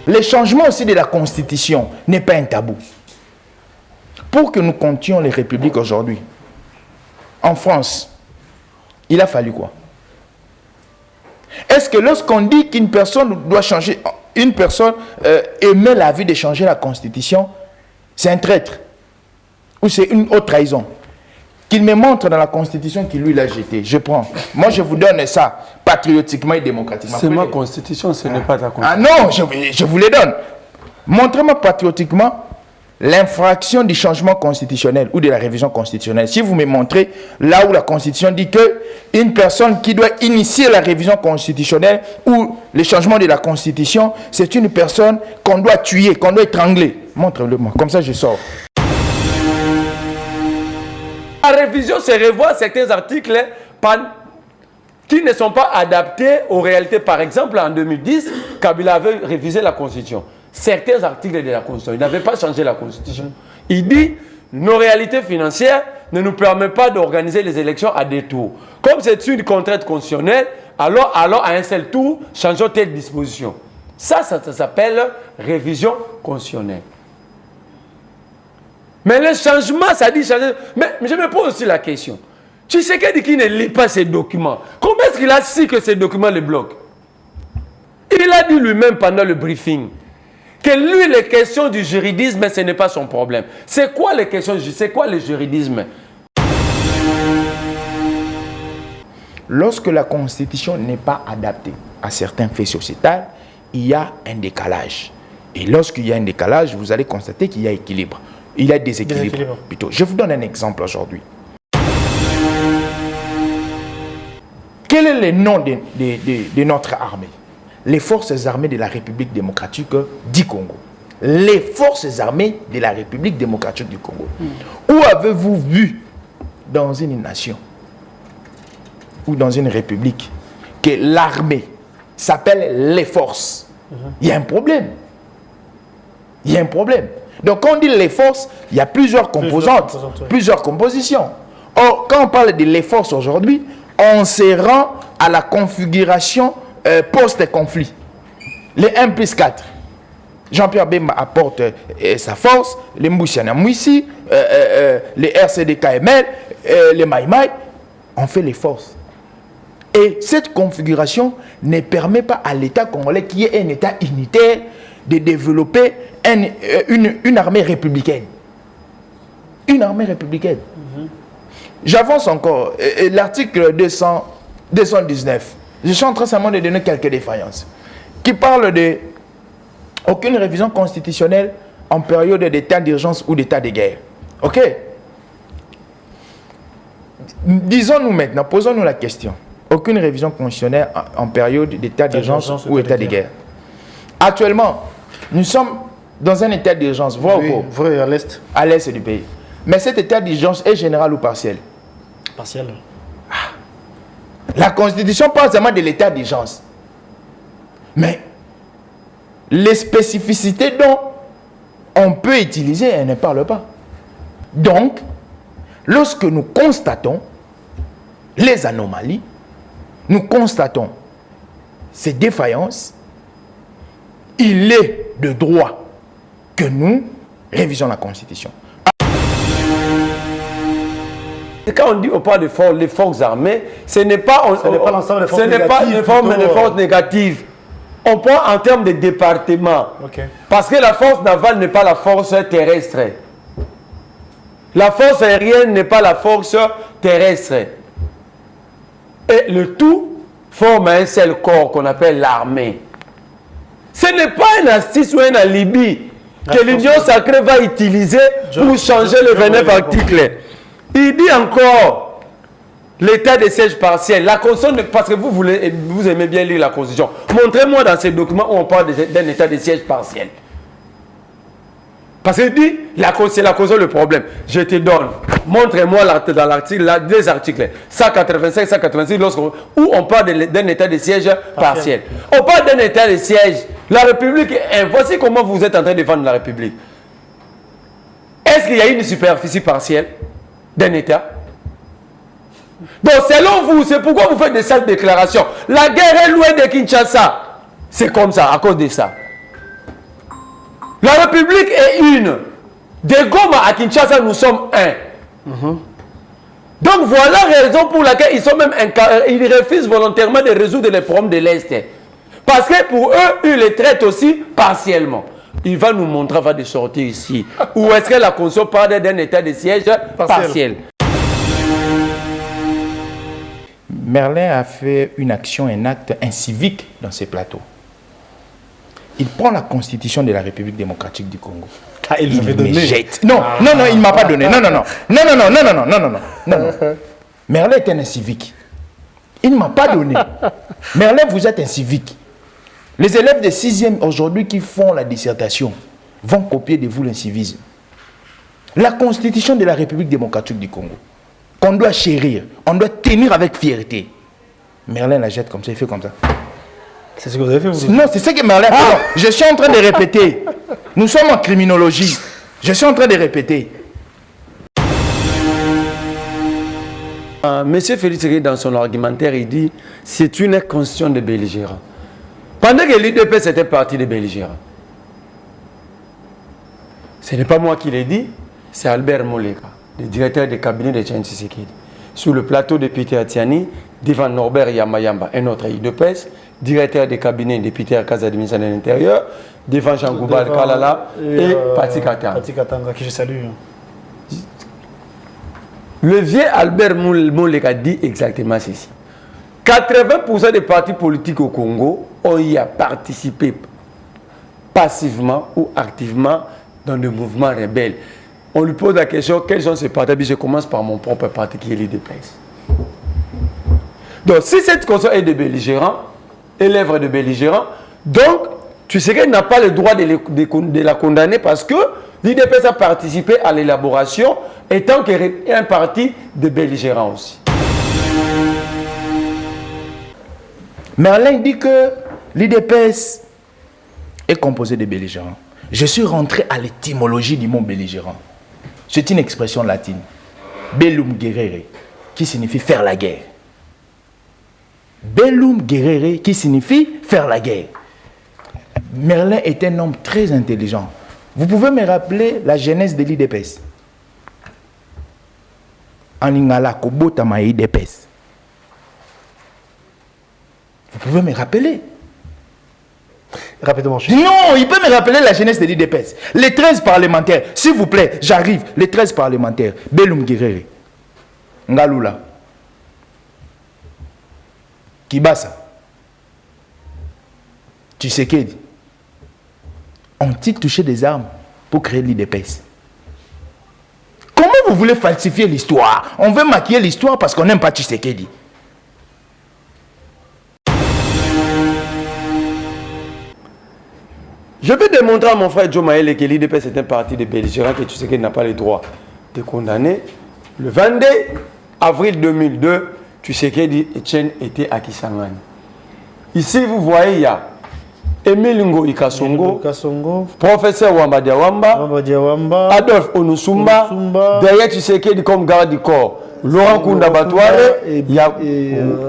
Le changement aussi de la Constitution n'est pas un tabou. Pour que nous comptions les républiques aujourd'hui, en France, il a fallu quoi? Est-ce que lorsqu'on dit qu'une personne doit changer, une personne émet l'avis de changer la Constitution, c'est un traître? Ou c'est une haute trahison? Qu'il me montre dans la Constitution qu'il lui l'a jeté. Je prends. Moi, je vous donne ça patriotiquement et démocratiquement. C'est ma Constitution, ce n'est pas ta Constitution. Ah non, je vous les donne. Montrez-moi patriotiquement l'infraction du changement constitutionnel ou de la révision constitutionnelle. Si vous me montrez là où la Constitution dit que une personne qui doit initier la révision constitutionnelle ou le changement de la Constitution, c'est une personne qu'on doit tuer, qu'on doit étrangler. Montrez-le-moi, comme ça je sors. La révision, c'est revoir certains articles qui ne sont pas adaptés aux réalités. Par exemple, en 2010, Kabila avait révisé la Constitution. Certains articles de la Constitution, il n'avait pas changé la Constitution. Il dit, nos réalités financières ne nous permettent pas d'organiser les élections à deux tours. Comme c'est une contrainte constitutionnelle, alors à un seul tour, changeons telle disposition. Ça s'appelle révision constitutionnelle. Mais le changement, ça dit changer. Mais je me pose aussi la question. Tu sais qui ne lit pas ces documents. Comment est-ce qu'il a su que ces documents le bloquent? Il a dit lui-même pendant le briefing que lui, les questions du juridisme, ce n'est pas son problème. C'est quoi les questions? C'est quoi le juridisme? Lorsque la Constitution n'est pas adaptée à certains faits sociétals, il y a un décalage. Et lorsqu'il y a un décalage, vous allez constater qu'il y a équilibre. Il y a déséquilibre. Plutôt. Je vous donne un exemple aujourd'hui. Quel est le nom de notre armée? Les forces armées de la République démocratique du Congo. Les forces armées de la République démocratique du Congo. Où avez-vous vu dans une nation ou dans une république que l'armée s'appelle les forces? Il y a un problème. Il y a un problème. Donc quand on dit les forces, il y a plusieurs composantes, plusieurs compositions. Or, quand on parle de les forces aujourd'hui, on se rend à la configuration post-conflit. Les 1 plus 4. Jean-Pierre Bemba apporte sa force, les Mboussiana Mouissi, les RCD-KML, les Maïmaï, on fait les forces. Et cette configuration ne permet pas à l'État congolais, qui est un État unitaire, de développer une armée républicaine. Une armée républicaine. J'avance encore. L'article 219. Je suis en train seulement de donner quelques défaillances. Qui parle de aucune révision constitutionnelle en période d'état d'urgence ou d'état de guerre. Ok? Disons-nous maintenant, posons-nous la question. Aucune révision constitutionnelle en période d'état d'urgence ou état de guerre. Actuellement, nous sommes dans un état d'urgence, vrai à l'est. À l'est du pays. Mais cet état d'urgence est général ou partiel? Partiel. La Constitution parle seulement de l'état d'urgence. Mais les spécificités dont on peut utiliser, elle ne parle pas. Donc, lorsque nous constatons les anomalies, nous constatons ces défaillances, il est de droit que nous révisions la Constitution. Quand on dit on parle de les forces armées, ce n'est pas l'ensemble des forces négatives. Ce n'est pas une forme de force négative. On prend en termes de département. Parce que la force navale n'est pas la force terrestre. La force aérienne n'est pas la force terrestre. Et le tout forme un seul corps qu'on appelle l'armée. Ce n'est pas un astuce ou un alibi que l'Union sacrée va utiliser pour changer le 29 article. Il dit encore l'état de siège partiel. La Constitution, parce que vous aimez bien lire la Constitution. Montrez-moi dans ces documents où on parle d'un état de siège partiel. Parce qu'il dit, c'est la Constitution le problème. Je te donne. Montrez-moi dans l'article, deux articles. 185, 186, où on parle d'un état de siège partiel. On parle d'un état de siège. La République, voici comment vous êtes en train de défendre la République. Est-ce qu'il y a une superficie partielle d'un État? Donc selon vous, c'est pourquoi vous faites de cette déclaration. La guerre est loin de Kinshasa. C'est comme ça, à cause de ça. La République est une. De Goma à Kinshasa, nous sommes un. Donc voilà la raison pour laquelle ils sont même ils refusent volontairement de résoudre les problèmes de l'Est. Parce que pour eux, ils les traitent aussi partiellement. Il va nous montrer avant de sortir ici. Où est-ce que la Constitution parle d'un état de siège partiel. Merlin a fait une action, un acte incivique dans ces plateaux. Il prend la constitution de la République démocratique du Congo. Ah, il me jette. Non, non, non, il ne m'a pas donné. Non, non, non. Non, non, non, non, non, non, non, non, non, non. Merlin est un incivique. Il ne m'a pas donné. Merlin, vous êtes un civique. Les élèves de 6e aujourd'hui qui font la dissertation vont copier de vous l'incivisme. La constitution de la République démocratique du Congo, qu'on doit chérir, on doit tenir avec fierté. Merlin la jette comme ça, il fait comme ça. C'est ce que vous avez fait, vous? Non, c'est ce que Merlin fait. Je suis en train de répéter. Nous sommes en criminologie. Je suis en train de répéter. Monsieur Félix Tshisekedi, dans son argumentaire, il dit c'est une constitution de belligérants. Pendant que l'UDPS était parti de belligérants. Ce n'est pas moi qui l'ai dit, c'est Albert Moleka, le directeur de cabinet de Etienne Tshisekedi. Sur le plateau de Peter Atiani, devant Norbert Yamayamba, un autre UDPS, directeur de cabinet de Peter Kaza, ministre de l'Intérieur, devant Jean-Goubal Kalala et Pati Katanga. Pati Katanga, qui je salue. Le vieux Albert Moleka dit exactement ceci. 80% des partis politiques au Congo ont y participé passivement ou activement dans le mouvement rebelle. On lui pose la question, quels sont ces partis? Je commence par mon propre parti qui est l'UDPS. Donc si cette constitution est de belligérants, est l'œuvre de belligérants, donc tu sais qu'elle n'a pas le droit de la condamner parce que l'UDPS a participé à l'élaboration étant qu'un parti de belligérants aussi. Merlin dit que l'UDPS est composé de belligérants. Je suis rentré à l'étymologie du mot belligérant. C'est une expression latine. Bellum guerrere, qui signifie faire la guerre. Bellum guerrere, qui signifie faire la guerre. Merlin est un homme très intelligent. Vous pouvez me rappeler la genèse de l'UDPS? En Ingala, Kobotama UDPS. Vous pouvez me rappeler? Rapidement, non, il peut me rappeler la jeunesse de l'UDPS. Les 13 parlementaires, s'il vous plaît, j'arrive. Les 13 parlementaires. Bellum Guerrere, Ngalula, Kibasa, Tshisekedi. Ont-ils touché des armes pour créer l'UDPS? Comment vous voulez falsifier l'histoire? On veut maquiller l'histoire parce qu'on n'aime pas Tshisekedi. Je vais démontrer à mon frère Joe Maëlle que l'UDPS est un parti de belligérants que Tshisekedi n'a pas le droit de condamner. Le 22 avril 2002, Tshisekedi Etienne était à Kisangani. Ici, vous voyez, il y a Emile Ngoyi Kasongo, professeur Wamba Diawamba, Adolphe Onusumba, derrière Tshisekedi comme garde du corps, Laurent Kunda Batouare, il y a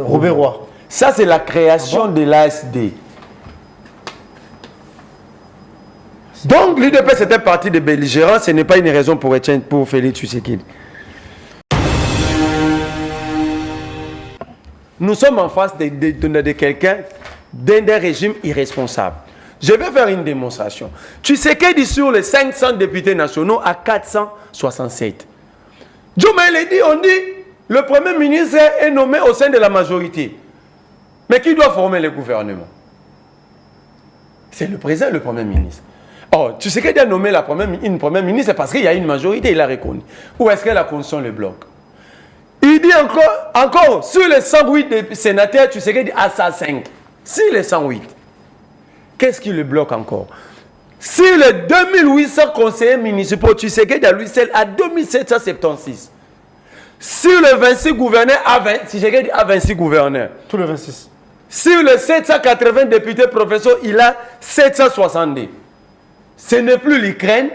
Robert Roy. Ça, c'est la création de l'ASD. Donc, l'UDPS était parti de belligérants, ce n'est pas une raison pour Félix Tshisekedi. Nous sommes en face de quelqu'un, d'un régime irresponsable. Je vais faire une démonstration. Tshisekedi sur les 500 députés nationaux à 467. Diomaye dit, on dit, le Premier ministre est nommé au sein de la majorité. Mais qui doit former le gouvernement? C'est le président, le Premier ministre. Oh, tu sais qu'il a nommé une première ministre parce qu'il y a une majorité, il a reconnu. Où est-ce que la Constitution le bloque? Il dit encore sur les 108 sénateurs, tu sais qu'il dit à ça 5. Sur les 108, qu'est-ce qui le bloque encore? Sur les 2800 conseillers municipaux, tu sais qu'il y a lui seul à 2776. Sur les 26 gouverneurs, si j'ai dit à 26 gouverneurs. Tous les 26. Sur les 780 députés professeurs, il a 762. Ce n'est plus l'Ukraine,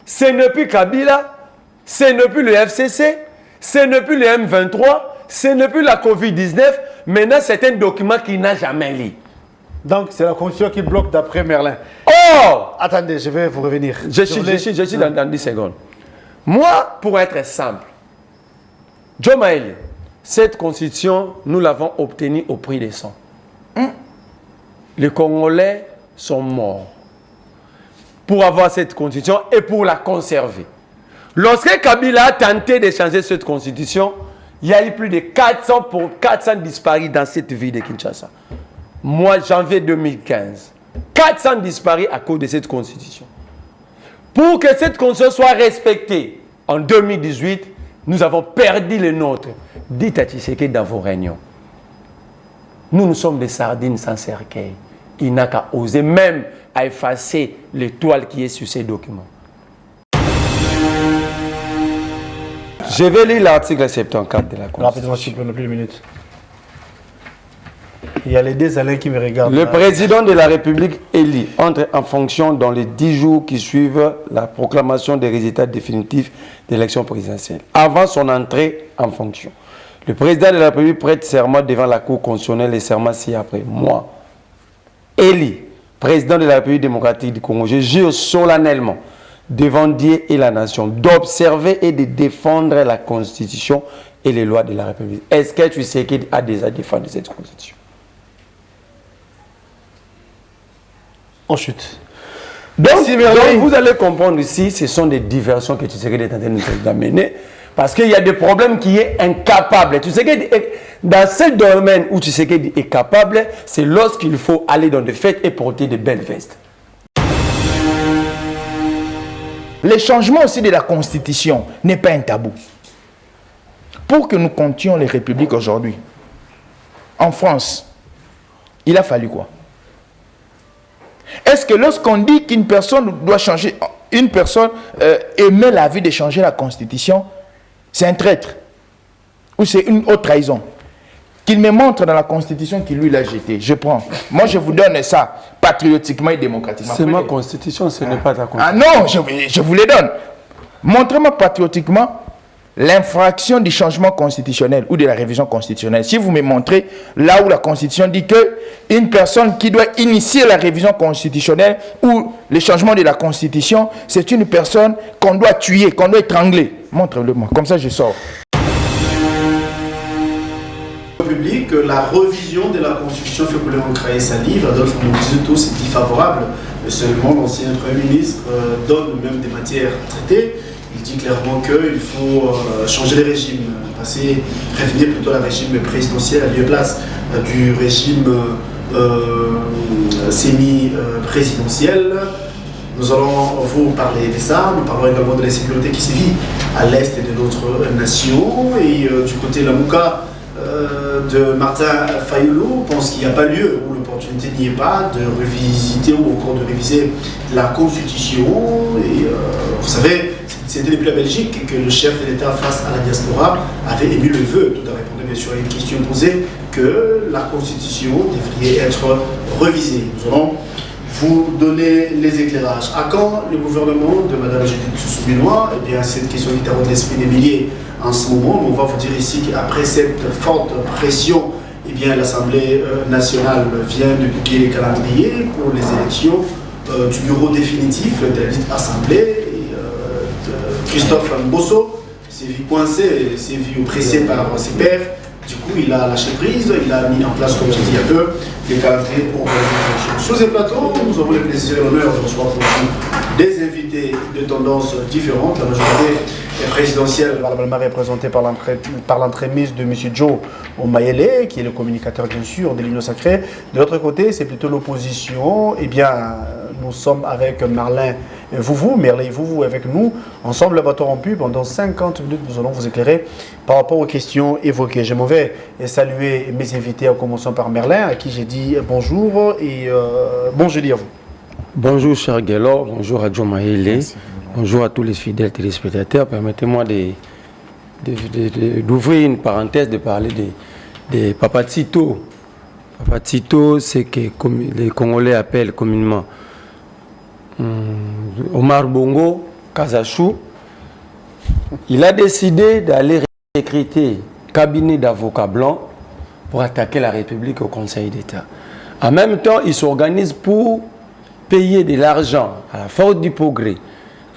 ce n'est plus Kabila, ce n'est plus le FCC, ce n'est plus le M23, ce n'est plus la Covid-19. Maintenant, c'est un document qu'il n'a jamais lu. Donc, c'est la constitution qui bloque d'après Merlin. Oh! Attendez, je vais vous revenir. Je suis dans 10 secondes. Moi, pour être simple, Joe Maël, cette constitution, nous l'avons obtenue au prix des sang. Les Congolais sont morts pour avoir cette constitution et pour la conserver. Lorsque Kabila a tenté de changer cette constitution, il y a eu plus de 400 disparus dans cette ville de Kinshasa. Moi, janvier 2015, 400 disparus à cause de cette constitution. Pour que cette constitution soit respectée en 2018, nous avons perdu le nôtre. Dites à Tshisekedi dans vos réunions. Nous sommes des sardines sans cercueil. Il n'a qu'à oser même à effacer l'étoile qui est sur ces documents. Je vais lire l'article 74 de la Constitution. Rapidement, s'il vous plaît, on n'a plus de minutes. Il y a les deux Alain qui me regardent. Le président de la République élit entre en fonction dans les 10 jours qui suivent la proclamation des résultats définitifs de l'élection présidentielle, avant son entrée en fonction. Le président de la République prête serment devant la Cour constitutionnelle et serment ci-après. Moi, élu président de la République démocratique du Congo, je jure solennellement devant Dieu et la nation d'observer et de défendre la Constitution et les lois de la République. Est-ce que tu sais qu'il a déjà défendu cette Constitution? On chute. Donc, vous allez comprendre ici, ce sont des diversions que tu sais qu'il est en train de nous amener. Parce qu'il y a des problèmes qui est incapable. Tu sais que dans ce domaine où tu sais qu'il est capable, c'est lorsqu'il faut aller dans des fêtes et porter de belles vestes. Le changement aussi de la Constitution n'est pas un tabou. Pour que nous comptions les républiques aujourd'hui, en France, il a fallu quoi? Est-ce que lorsqu'on dit qu'une personne doit changer, une personne émet l'avis de changer la Constitution, c'est un traître ou c'est une haute trahison? Qu'il me montre dans la Constitution qu'il lui l'a jeté. Je prends. Moi, je vous donne ça patriotiquement et démocratiquement. C'est ma Constitution, ce n'est pas ta Constitution. Ah non, je vous les donne. Montrez-moi patriotiquement l'infraction du changement constitutionnel ou de la révision constitutionnelle. Si vous me montrez là où la Constitution dit qu'une personne qui doit initier la révision constitutionnelle ou le changement de la Constitution, c'est une personne qu'on doit tuer, qu'on doit étrangler. Montrez-le-moi, comme ça je sors. Public, la revision de la Constitution fait pour le créer sa livre. Adolphe Mobutu est dit favorable. Seulement, l'ancien Premier ministre donne même des matières à traiter. Il dit clairement qu'il faut changer les régimes, revenir plutôt à la régime présidentiel à lieu place du régime semi-présidentiel. Nous allons vous parler de ça, nous parlons également de l'insécurité qui sévit à l'est de notre nation. Et du côté de la Mouka, de Martin Fayoulou pense qu'il n'y a pas lieu, où l'opportunité n'y est pas, de revisiter ou encore de réviser la Constitution. Et vous savez, c'était depuis la Belgique que le chef de l'État face à la diaspora avait émis le vœu, tout en répondant bien sûr à une question posée, que la Constitution devrait être révisée. Nous allons vous donner les éclairages. À quand le gouvernement de Mme Judith Soussou-Benoît? Eh bien, cette question qui taraude l'esprit des milliers en ce moment. On va vous dire ici qu'après cette forte pression, eh bien, l'Assemblée nationale vient de publier les calendriers pour les élections du bureau définitif de la liste Assemblée. Christophe Mbosso s'est vu coincé, s'est vu oppressé par ses pairs. Du coup, il a lâché prise, il a mis en place, comme j'ai dit un peu, les calendriers pour les élections. Sur ces plateaux, nous avons le plaisir et l'honneur de recevoir pour vous des invités de tendances différentes. La majorité est présidentielle, valablement représentée par l'entremise de M. Joe Omayele, qui est le communicateur, bien sûr, de l'Union sacrée. De l'autre côté, c'est plutôt l'opposition. Eh bien, nous sommes avec Merlin Vouvou avec nous. Ensemble, le bateau rompu, pendant 50 minutes, nous allons vous éclairer par rapport aux questions évoquées. Je m'en vais saluer mes invités, en commençant par Merlin, à qui j'ai dit bonjour et bon jeudi à vous. Bonjour, cher Guélor, bonjour à Joe Maël, bonjour à tous les fidèles téléspectateurs. Permettez-moi d'ouvrir une parenthèse, de parler de Papa Tito. Papa Tito, c'est que les Congolais appellent communément Omar Bongo Kazachou. Il a décidé d'aller recruter cabinet d'avocats blancs pour attaquer la République au Conseil d'État. En même temps, ils s'organisent pour payer de l'argent à la force du progrès,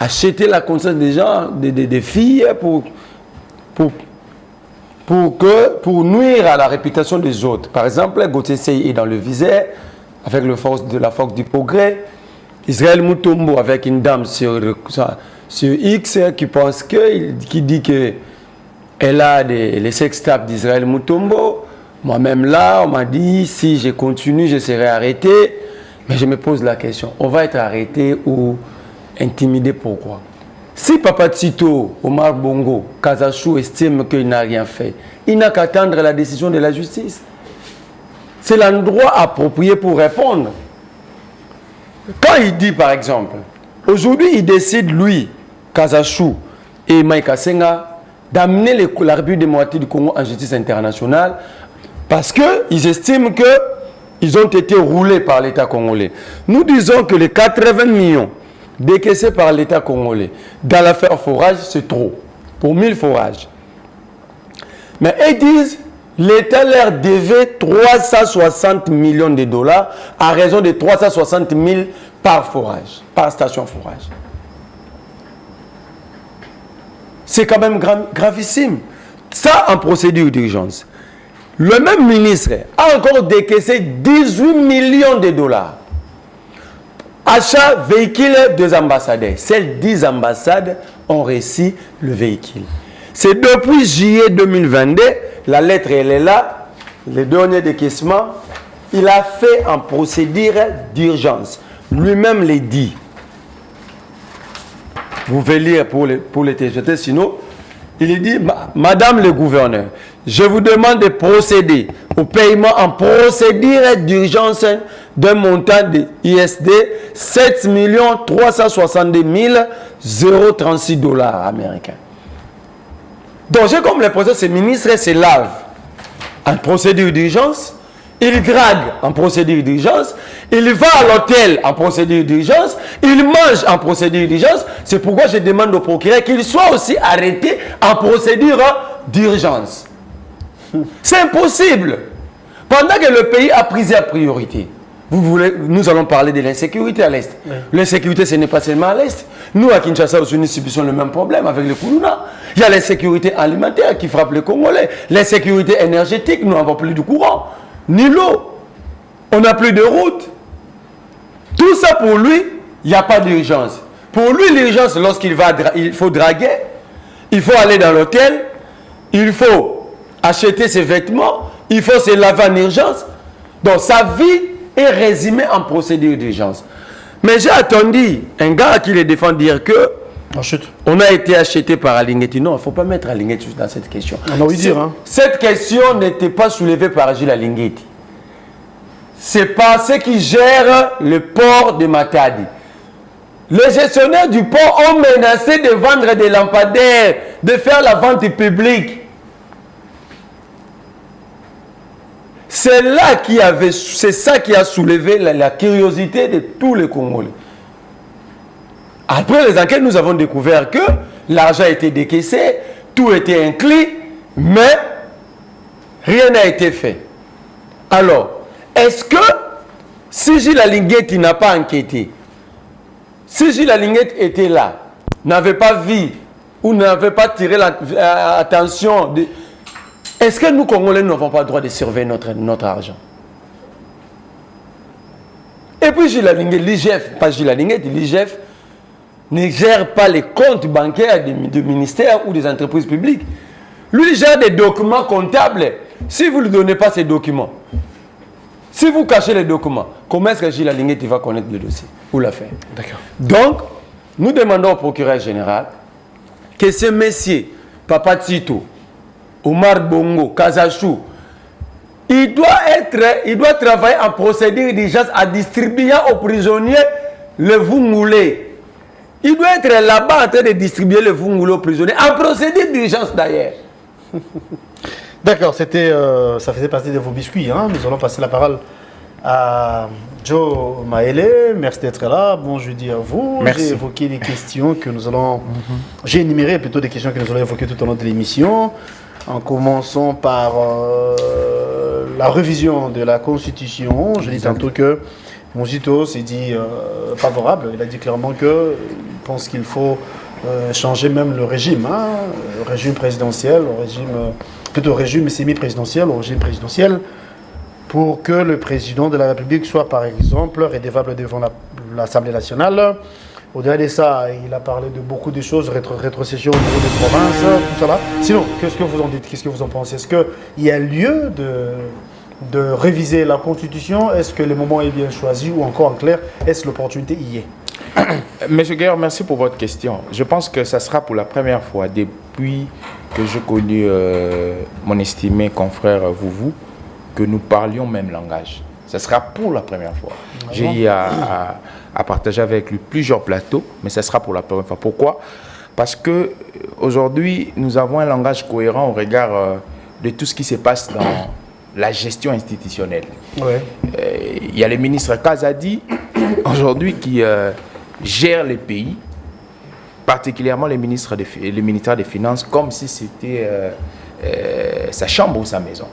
acheter la conscience des gens, des filles pour nuire à la réputation des autres. Par exemple, Gauthier Sey est dans le viseur avec la force du progrès. Israël Mutombo avec une dame sur X qui dit qu'elle a les sextapes d'Israël Mutombo. Moi-même là, on m'a dit si je continue, je serai arrêté. Mais je me pose la question, on va être arrêté ou intimidé, pourquoi? Si Papa Tito, Omar Bongo, Kazachou estime qu'il n'a rien fait, il n'a qu'à attendre la décision de la justice. C'est l'endroit approprié pour répondre. Quand il dit par exemple, aujourd'hui il décide lui, Kazachou et Maïka Senga, d'amener la République démocratique du Congo en justice internationale parce qu'ils estiment qu'ils ont été roulés par l'État congolais. Nous disons que les 80 millions décaissés par l'État congolais dans l'affaire forage, c'est trop, pour 1000 forages. Mais ils disent l'État leur devait 360 millions de dollars à raison de 360 000 par forage, par station forage. C'est quand même gravissime. Ça en procédure d'urgence. Le même ministre a encore décaissé 18 millions de dollars. Achat véhicule des ambassadeurs. Seules 10 ambassades ont reçu le véhicule. C'est depuis juillet 2022, la lettre elle est là, le dernier décaissement, il a fait en procédure d'urgence. Lui-même l'a dit. Vous pouvez lire pour les téléspectateurs, sinon, il dit, Madame le gouverneur, je vous demande de procéder au paiement en procédure d'urgence d'un montant de ISD 7 362 036 dollars américains. Donc, j'ai comme l'impression que ce ministre se lave en procédure d'urgence, il drague en procédure d'urgence, il va à l'hôtel en procédure d'urgence, il mange en procédure d'urgence. C'est pourquoi je demande au procureur qu'il soit aussi arrêté en procédure d'urgence. C'est impossible. Pendant que le pays a pris sa priorité, nous allons parler de l'insécurité à l'Est. Oui. L'insécurité, ce n'est pas seulement à l'Est. Nous, à Kinshasa, aussi, nous subissons le même problème avec le Koulouna. Il y a l'insécurité alimentaire qui frappe les Congolais. L'insécurité énergétique, nous n'avons plus de courant, ni l'eau. On n'a plus de route. Tout ça, pour lui, il n'y a pas d'urgence. Pour lui, l'urgence, lorsqu'il il faut draguer, il faut aller dans l'hôtel, il faut acheter ses vêtements, il faut se laver en urgence. Donc, sa vie est résumée en procédure d'urgence. Mais j'ai attendu un gars qui les défend dire que on a été acheté par Alinguetti. Non, il ne faut pas mettre Alinguetti dans cette question. On a ouï dire, hein. Cette question n'était pas soulevée par Gilles Alinguetti. C'est pas ceux qui gèrent le port de Matadi. Les gestionnaires du port ont menacé de vendre des lampadaires, de faire la vente publique. C'est ça qui a soulevé la curiosité de tous les Congolais. Après les enquêtes, nous avons découvert que l'argent a été décaissé, tout était inclus, mais rien n'a été fait. Alors, est-ce que si Gilles Alinguetti n'a pas enquêté, si Gilles Alinguetti était là, n'avait pas vu ou n'avait pas tiré l'attention, est-ce que nous, Congolais, n'avons pas le droit de surveiller notre argent? Et puis Gilles Alinguetti, l'IGF, pas Gilles Alinguetti, l'IGF ne gère pas les comptes bancaires des ministères ou des entreprises publiques. Lui, il gère des documents comptables. Si vous ne lui donnez pas ces documents, si vous cachez les documents, comment est-ce que Gilles Alinguetti va connaître le dossier ou l'affaire? D'accord. Donc, nous demandons au procureur général que ce messieurs, Papa Tito, Omar Bongo, Kazachou, il doit travailler en procédure d'urgence en distribuant aux prisonniers le vungoulé. Il doit être là-bas en train de distribuer le vungoulé aux prisonniers, en procédure d'urgence d'ailleurs. D'accord, ça faisait partie de vos biscuits. Hein. Nous allons passer la parole à Joe Maele. Merci d'être là. Bon jeudi à vous. J'ai évoqué des questions que nous allons... J'ai énuméré plutôt des questions que nous allons évoquer tout au long de l'émission. En commençant par la révision de la Constitution. Je dis tantôt que Muzito s'est dit favorable. Il a dit clairement qu'il pense qu'il faut changer même le régime, le régime présidentiel, plutôt régime semi-présidentiel, au régime présidentiel, pour que le président de la République soit par exemple rédévable devant l'Assemblée nationale. Au-delà de ça, il a parlé de beaucoup de choses, rétrocession au niveau des provinces, tout ça là. Sinon, qu'est-ce que vous en dites? Qu'est-ce que vous en pensez? Est-ce qu'il y a lieu de réviser la Constitution? Est-ce que le moment est bien choisi? Ou encore en clair, est-ce que l'opportunité y est? Monsieur Guerre, merci pour votre question. Je pense que ça sera pour la première fois depuis que j'ai connu mon estimé confrère Vouvou que nous parlions même langage. Ce sera pour la première fois. J'ai eu à partager avec lui plusieurs plateaux, mais ce sera pour la première fois. Pourquoi? Parce que aujourd'hui, nous avons un langage cohérent au regard de tout ce qui se passe dans la gestion institutionnelle. Il y a le ministre Kazadi, aujourd'hui, qui gère les pays, particulièrement le ministère des Finances, comme si c'était sa chambre ou sa maison.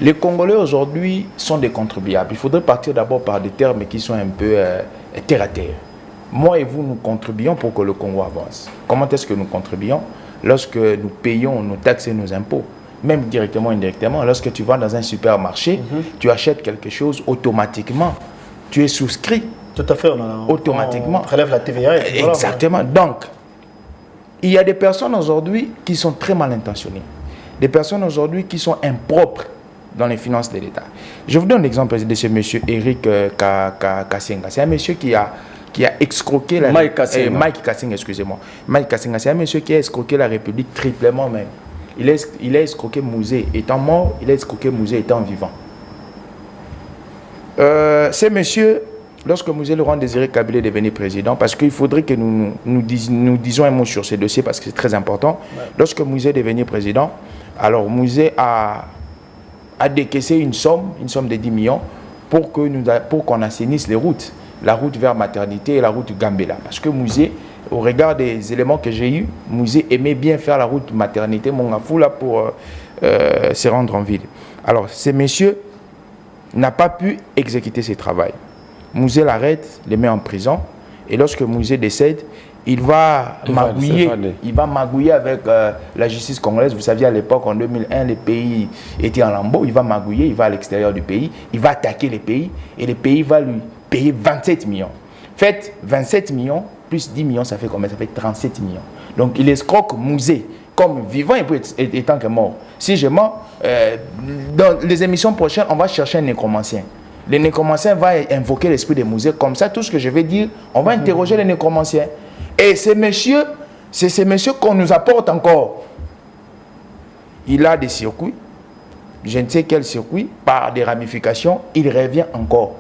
Les Congolais aujourd'hui sont des contribuables. Il faudrait partir d'abord par des termes qui sont un peu terre à terre. Moi et vous, nous contribuons pour que le Congo avance. Comment est-ce que nous contribuons? Lorsque nous payons nos taxes et nos impôts, même directement ou indirectement. Lorsque tu vas dans un supermarché, tu achètes quelque chose, automatiquement, tu es souscrit. Tout à fait, automatiquement. On prélève la TVA. Exactement. Voilà. Donc, il y a des personnes aujourd'hui qui sont très mal intentionnées. Des personnes aujourd'hui qui sont impropres dans les finances de l'État. Je vous donne l'exemple de ce monsieur Eric Kassenga. C'est un monsieur qui a escroqué la Mike Kassenga. Mike Kassenga, excusez-moi. Mike Kassenga, c'est un monsieur qui a escroqué la République triplement même. Il a escroqué Mouzé étant mort, il a escroqué Mouzé étant vivant. C'est monsieur, lorsque Mouzé Laurent Désiré Kabila est devenu président, parce qu'il faudrait que nous disions un mot sur ce dossier parce que c'est très important. Ouais. Lorsque Mouzé est devenu président, alors Mouzé a décaissé une somme de 10 millions pour qu'on assainisse les routes. La route vers Maternité et la route Gambela. Parce que Mouzé, au regard des éléments que j'ai eus, Mouzé aimait bien faire la route Maternité Mongafoula pour se rendre en ville. Alors, ce monsieur n'a pas pu exécuter ses travaux. Mouzé l'arrête, le met en prison. Et lorsque Mouzé décède, il va magouiller avec la justice congolaise. Vous saviez, à l'époque, en 2001, les pays étaient en lambeaux. Il va magouiller, il va à l'extérieur du pays, il va attaquer les pays et les pays vont lui payer 27 millions. Faites 27 millions plus 10 millions, ça fait combien? Ça fait 37 millions. Donc, il escroque Mouzé comme vivant et étant que mort. Si je mens, dans les émissions prochaines, on va chercher un nécromancien. Le nécromancien va invoquer l'esprit de Mouzé. Comme ça, tout ce que je vais dire, on va interroger les nécromanciens. Et c'est ce monsieur qu'on nous apporte encore. Il a des circuits, je ne sais quel circuit, par des ramifications, il revient encore.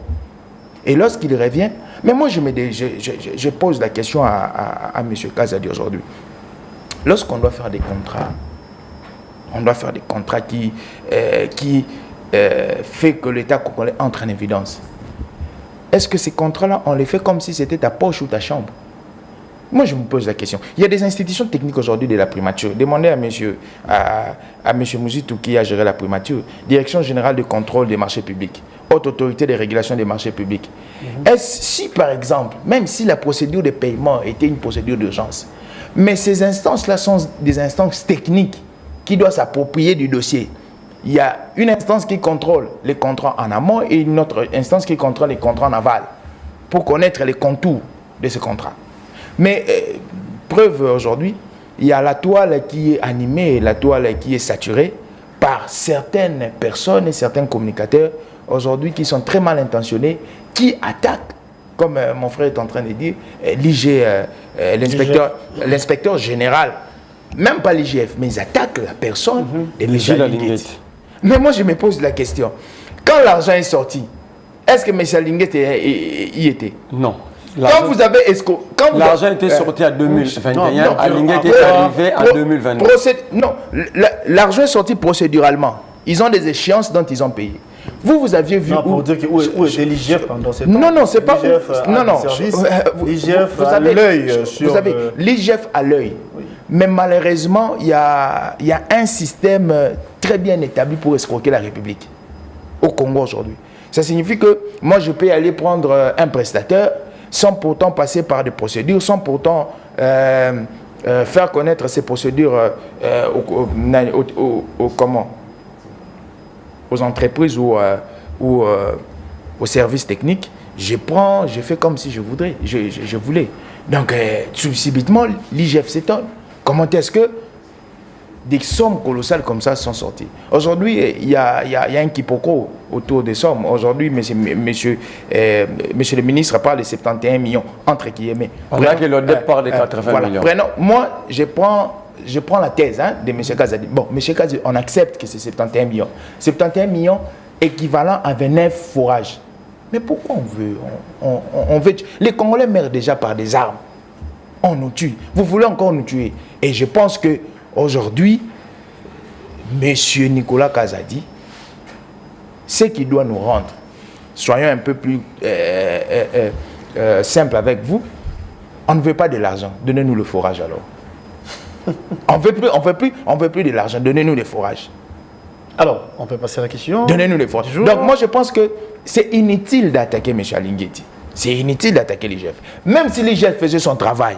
Et lorsqu'il revient, mais moi je pose la question à M. Kazadi aujourd'hui. Lorsqu'on doit faire des contrats, on doit faire des contrats qui fait que l'État congolais entre en évidence. Est-ce que ces contrats-là, on les fait comme si c'était ta poche ou ta chambre? Moi, je me pose la question. Il y a des institutions techniques aujourd'hui de la primature. Demandez à M. Mouzitou qui a géré la primature. Direction générale de contrôle des marchés publics. Haute autorité de régulation des marchés publics. Si, par exemple, même si la procédure de paiement était une procédure d'urgence, mais ces instances-là sont des instances techniques qui doivent s'approprier du dossier. Il y a une instance qui contrôle les contrats en amont et une autre instance qui contrôle les contrats en aval pour connaître les contours de ce contrat. Mais preuve aujourd'hui, il y a la toile qui est animée, la toile qui est saturée par certaines personnes et certains communicateurs aujourd'hui qui sont très mal intentionnés, qui attaquent, comme mon frère est en train de dire, l'inspecteur général, même pas l'IGF, mais ils attaquent la personne de M. Linguet. Mais moi je me pose la question, quand l'argent est sorti, est-ce que M. Linguet y était? Non. Quand vous avez l'argent était sorti en 2021, Alinguet est arrivé en 2022. Non, l'argent est sorti procéduralement. Ils ont des échéances dont ils ont payé. Vous aviez vu pour dire où était l'IGF pendant cette Non, non, c'est pas... L'IGF a l'œil sur... Vous savez, l'IGF a l'œil. Mais malheureusement, il y a un système très bien établi pour escroquer la République. au Congo aujourd'hui. Ça signifie que moi, je peux aller prendre un prestataire sans pourtant passer par des procédures, sans pourtant faire connaître ces procédures aux entreprises ou aux services techniques. Je fais comme si je voulais. Donc, subitement, l'IGF s'étonne. Comment est-ce que des sommes colossales comme ça sont sorties? Aujourd'hui, il y a un quiproquo autour des sommes. Aujourd'hui, monsieur le ministre parle de 71 millions, entre guillemets. On a que le dette part de 80 millions. Moi, je prends la thèse de M. Kazadi. Bon, M. Kazadi, on accepte que c'est 71 millions. 71 millions équivalent à 29 fourrages. Mais pourquoi on veut les Congolais meurent déjà par des armes. On nous tue. Vous voulez encore nous tuer. Et je pense que aujourd'hui, M. Nicolas Kazadi, ce qu'il doit nous rendre, soyons un peu plus simples avec vous, on ne veut pas de l'argent. Donnez-nous le forage alors. On veut plus de l'argent. Donnez-nous les forages. Alors, on peut passer à la question. Donnez-nous les forages. Donc moi, je pense que c'est inutile d'attaquer M. Alinguetti. C'est inutile d'attaquer l'IGF. Même si l'IGF faisait son travail,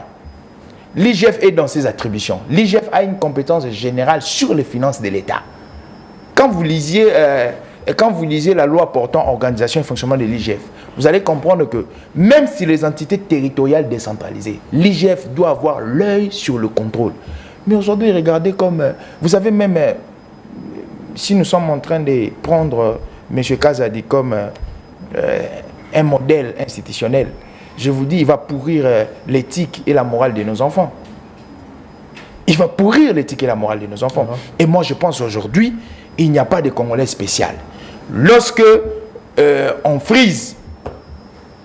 l'IGF est dans ses attributions. L'IGF a une compétence générale sur les finances de l'État. Quand vous lisiez la loi portant organisation et fonctionnement de l'IGF, vous allez comprendre que même si les entités territoriales décentralisées, l'IGF doit avoir l'œil sur le contrôle. Mais aujourd'hui, regardez comme... vous avez même... si nous sommes en train de prendre M. Kazadi comme un modèle institutionnel, je vous dis, il va pourrir l'éthique et la morale de nos enfants. Il va pourrir l'éthique et la morale de nos enfants. Et moi, je pense aujourd'hui, il n'y a pas de Congolais spécial. Lorsque on frise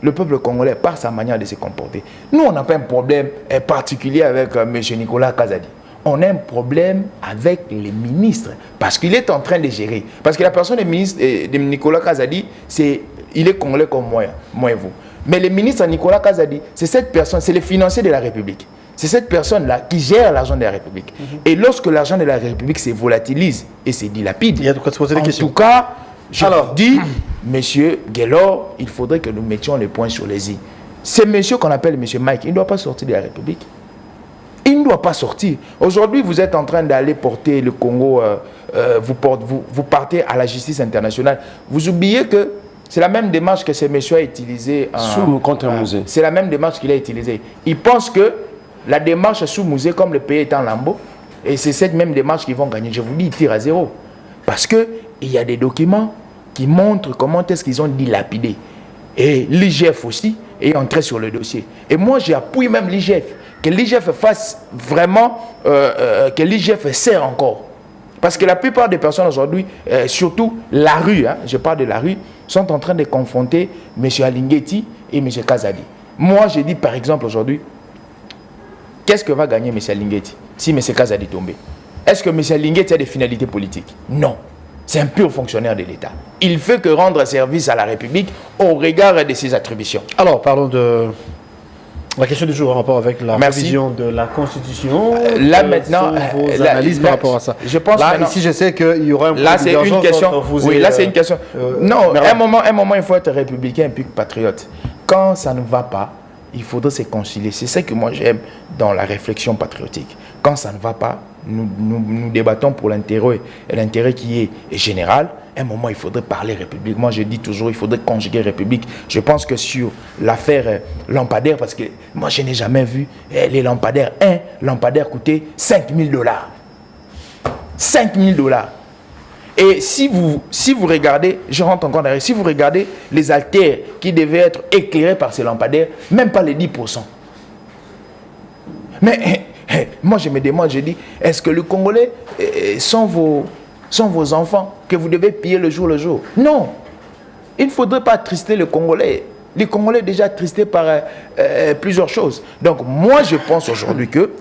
le peuple congolais par sa manière de se comporter, nous, on n'a pas un problème particulier avec M. Nicolas Kazadi. On a un problème avec les ministres parce qu'il est en train de gérer. Parce que la personne des ministres de Nicolas Kazadi, il est congolais comme moi et vous. Mais le ministre Nicolas Kazadi, c'est cette personne, c'est le financier de la République. C'est cette personne-là qui gère l'argent de la République. Et lorsque l'argent de la République se volatilise et se dilapide, il y a de quoi se poser des questions. En tout cas, je dis, monsieur Guélor, il faudrait que nous mettions les points sur les i. Ce monsieur qu'on appelle monsieur Mike, il ne doit pas sortir de la République. Il ne doit pas sortir. Aujourd'hui, vous êtes en train d'aller porter le Congo, vous partez à la justice internationale. Vous oubliez que c'est la même démarche que ce monsieur a utilisée contre Mouzé. C'est la même démarche qu'il a utilisée. Il pense que la démarche sous Mouzé, comme le pays est en lambeau, et c'est cette même démarche qu'ils vont gagner. Je vous dis, ils tirent à zéro. Parce qu'il y a des documents qui montrent comment est-ce qu'ils ont dilapidé. Et l'IGF aussi est entré sur le dossier. Et moi, j'appuie même l'IGF. Que l'IGF fasse vraiment, que l'IGF sert encore. Parce que la plupart des personnes aujourd'hui, surtout la rue, je parle de la rue, sont en train de confronter M. Alinguetti et M. Kazadi. Moi, je dis par exemple aujourd'hui, qu'est-ce que va gagner M. Alinguetti si M. Kazadi tombe? Est-ce que M. Alinguetti a des finalités politiques? Non. C'est un pur fonctionnaire de l'État. Il fait que rendre service à la République au regard de ses attributions. Alors, parlons de la question du jour en rapport avec la révision de la Constitution. Là maintenant, vos analyses par rapport à ça. Je pense là, ici, je sais qu'il y aura un là, c'est une question. Oui, là, c'est une question. Non, un moment, il faut être républicain et puis patriote. Quand ça ne va pas, il faudrait se concilier. C'est ça que moi j'aime dans la réflexion patriotique. Quand ça ne va pas, nous débattons pour l'intérêt qui est général. À un moment, il faudrait parler République. Moi, je dis toujours, il faudrait conjuguer République. Je pense que sur l'affaire lampadaire, parce que moi, je n'ai jamais vu les lampadaires. Un lampadaire coûtait $5 000. $5 000. Et si vous regardez, je rentre encore derrière, si vous regardez les haltères qui devaient être éclairés par ces lampadaires, même pas les 10%. Mais moi, je me demande, je dis, est-ce que les Congolais sont vos enfants que vous devez piller le jour? Non. Il ne faudrait pas attrister les Congolais. Les Congolais déjà attristés par plusieurs choses. Donc, moi, je pense aujourd'hui que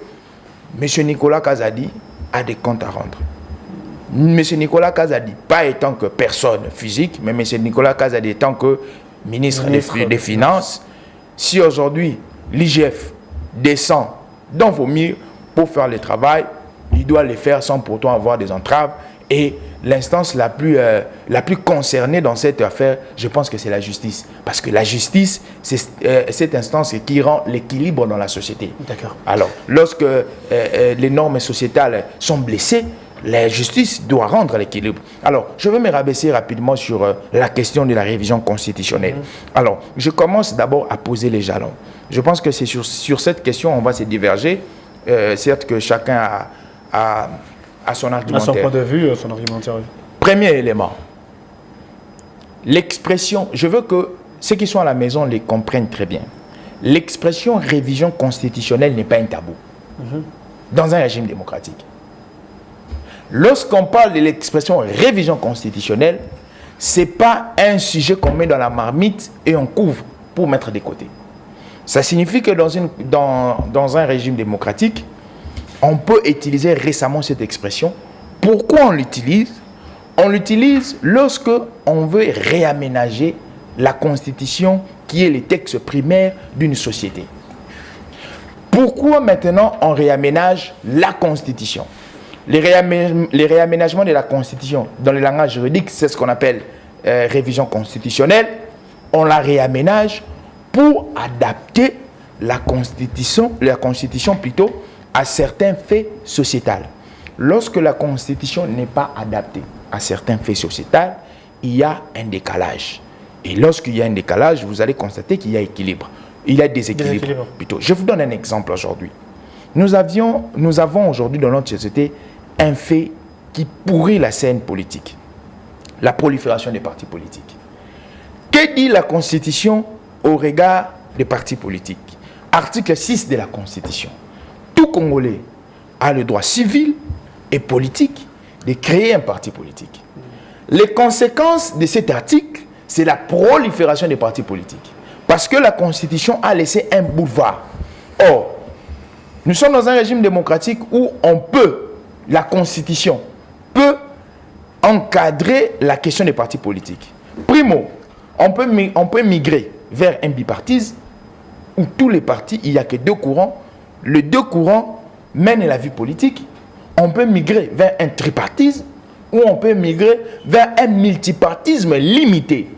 M. Nicolas Kazadi a des comptes à rendre. M. Nicolas Kazadi, pas étant que personne physique, mais M. Nicolas Kazadi étant que ministre des Finances, si aujourd'hui l'IGF descend dans vos murs pour faire le travail, il doit le faire sans pourtant avoir des entraves Et l'instance la plus concernée dans cette affaire, je pense que c'est la justice. Parce que la justice, c'est cette instance qui rend l'équilibre dans la société. D'accord. Alors, lorsque les normes sociétales sont blessées, la justice doit rendre l'équilibre. Alors, je vais me rabaisser rapidement sur la question de la révision constitutionnelle. Alors, je commence d'abord à poser les jalons. Je pense que c'est sur cette question on va se diverger. Certes que chacun a son argumentaire. À son point de vue, son argumentaire. Premier élément. L'expression, je veux que ceux qui sont à la maison les comprennent très bien. L'expression révision constitutionnelle n'est pas un tabou dans un régime démocratique. Lorsqu'on parle de l'expression révision constitutionnelle, ce n'est pas un sujet qu'on met dans la marmite et on couvre pour mettre de côté. Ça signifie que dans un régime démocratique, on peut utiliser récemment cette expression. Pourquoi on l'utilise? On l'utilise lorsque on veut réaménager la constitution qui est le texte primaire d'une société. Pourquoi maintenant on réaménage la constitution? Les réaménagements de la constitution dans le langage juridique, c'est ce qu'on appelle révision constitutionnelle. On la réaménage pour adapter la constitution plutôt à certains faits sociétaux. Lorsque la constitution n'est pas adaptée à certains faits sociétaux, il y a un décalage. Et lorsqu'il y a un décalage, vous allez constater qu'il y a équilibre. Il y a déséquilibre plutôt. Je vous donne un exemple aujourd'hui. Nous avons aujourd'hui dans notre société un fait qui pourrit la scène politique. La prolifération des partis politiques. Que dit la Constitution au regard des partis politiques? Article 6 de la Constitution. Tout Congolais a le droit civil et politique de créer un parti politique. Les conséquences de cet article, c'est la prolifération des partis politiques. Parce que la Constitution a laissé un boulevard. Or, nous sommes dans un régime démocratique où la Constitution peut encadrer la question des partis politiques. Primo, on peut migrer vers un bipartisme où tous les partis, il n'y a que deux courants. Les deux courants mènent la vie politique. On peut migrer vers un tripartisme ou on peut migrer vers un multipartisme limité.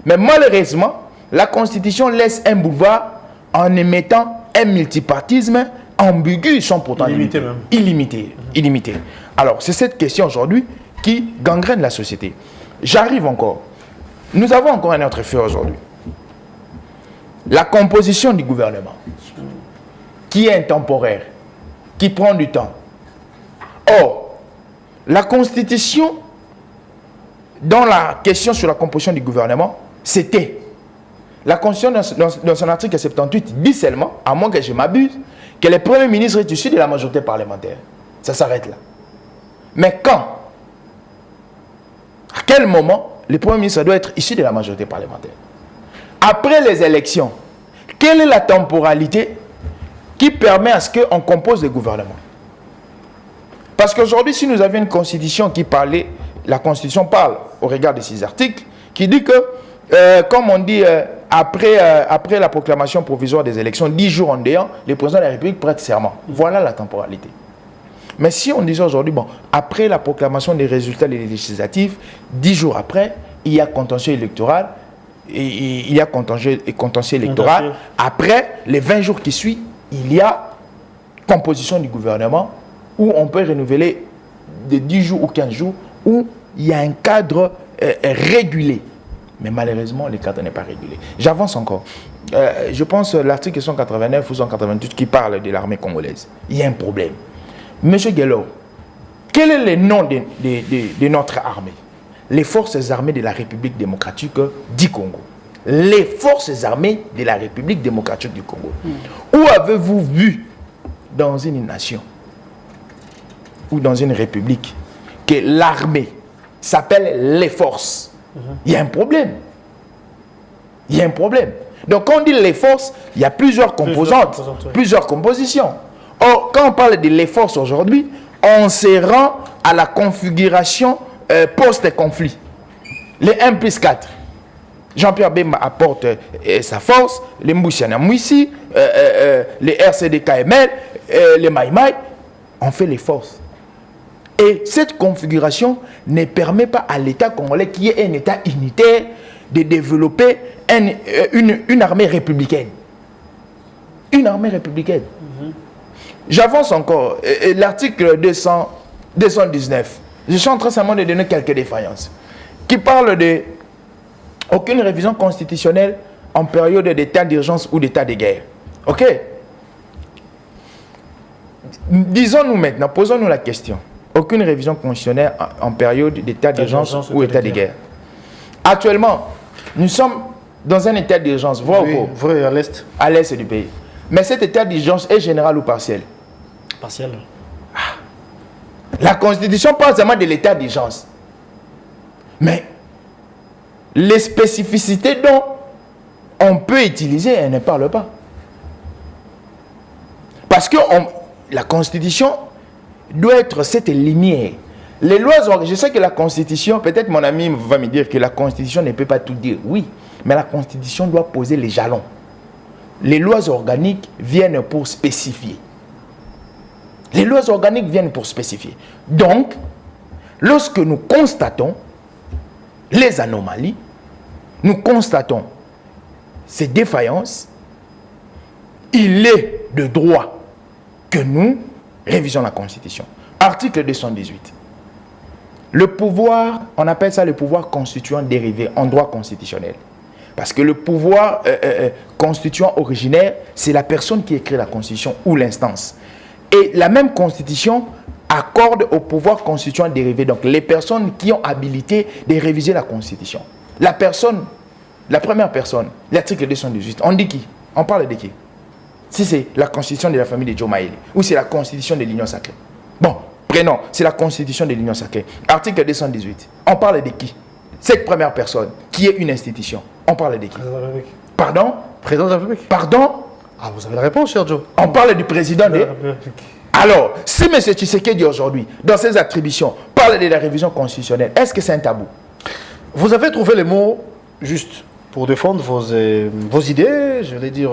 Mais malheureusement, la Constitution laisse un boulevard en émettant un multipartisme ambigu, sans pourtant illimité. Illimité. Alors, c'est cette question aujourd'hui qui gangrène la société. J'arrive encore. Nous avons encore un autre fait aujourd'hui. La composition du gouvernement, qui est intemporaire, qui prend du temps. Or, la Constitution, dans la question sur la composition du gouvernement, c'était. La Constitution, dans son article 78, dit seulement, à moins que je m'abuse, que le Premier ministre est issu de la majorité parlementaire. Ça s'arrête là. Mais quand? À quel moment le Premier ministre doit être issu de la majorité parlementaire? Après les élections, quelle est la temporalité qui permet à ce qu'on compose le gouvernement? Parce qu'aujourd'hui, si nous avions une constitution qui parlait, la constitution parle au regard de ces articles, qui dit que, comme on dit, après la proclamation provisoire des élections, 10 jours en déant, le président de la République prête serment. Voilà la temporalité. Mais si on disait aujourd'hui, bon, après la proclamation des résultats des législatives, 10 jours après, il y a contentieux électoral, il y a contentieux électoral. Après, les 20 jours qui suivent, il y a composition du gouvernement où on peut renouveler de 10 jours ou 15 jours, où il y a un cadre régulé. Mais malheureusement, le cadre n'est pas régulé. J'avance encore. Je pense l'article 189 ou 188 qui parle de l'armée congolaise. Il y a un problème. Monsieur Guello, quel est le nom de notre armée? Les forces armées de la République démocratique du Congo. Les forces armées de la République démocratique du Congo. Où avez-vous vu dans une nation ou dans une république que l'armée s'appelle les forces? Il y a un problème. Il y a un problème. Donc quand on dit les forces, il y a plusieurs composantes, plusieurs compositions. Or, quand on parle de les forces aujourd'hui, on se rend à la configuration post-conflit. Les 1 plus 4. Jean-Pierre Bemba apporte sa force, les Moussiana Mouissi, les RCD-KML, les Maïmaï. On fait les forces. Et cette configuration ne permet pas à l'État congolais, qui est un État unitaire, de développer une armée républicaine. Une armée républicaine. J'avance encore. L'article 219. Je suis en train seulement de donner quelques défaillances. Qui parle de aucune révision constitutionnelle en période d'état d'urgence ou d'état de guerre. Ok? Disons-nous maintenant, posons-nous la question. Aucune révision constitutionnelle en période d'état d'urgence ou d'état de guerre. Actuellement, nous sommes dans un état d'urgence. Vrai, à l'est. À l'est du pays. Mais cet état d'urgence est général ou partiel? Partiel. La Constitution parle seulement de l'état d'urgence. Mais les spécificités dont on peut utiliser, elle ne parle pas. Parce que la Constitution doit être cette lumière. Les lois, je sais que la Constitution, peut-être mon ami va me dire que la Constitution ne peut pas tout dire. Oui, mais la Constitution doit poser les jalons. Les lois organiques viennent pour spécifier. Les lois organiques viennent pour spécifier. Donc, lorsque nous constatons les anomalies, nous constatons ces défaillances, il est de droit que nous révisons la Constitution. Article 218. Le pouvoir, on appelle ça le pouvoir constituant dérivé en droit constitutionnel. Parce que le pouvoir constituant originaire, c'est la personne qui écrit la Constitution ou l'instance. Et la même Constitution accorde au pouvoir constituant dérivé, donc les personnes qui ont habilité de réviser la Constitution. La première personne, l'article 218, on dit qui? On parle de qui? Si c'est la Constitution de la famille de Joe Maele ou c'est la Constitution de l'Union sacrée. Bon, prénom, c'est la Constitution de l'Union sacrée. Article 218, on parle de qui? Cette première personne, qui est une institution. On parle de qui? Président de la République. Pardon? Président de la République. Pardon? Ah, vous avez la réponse, cher Joe. On parle du président de... la République. Alors, si M. Tshisekedi aujourd'hui, dans ses attributions, parle de la révision constitutionnelle, est-ce que c'est un tabou? Vous avez trouvé les mots justes pour défendre vos idées, je vais dire,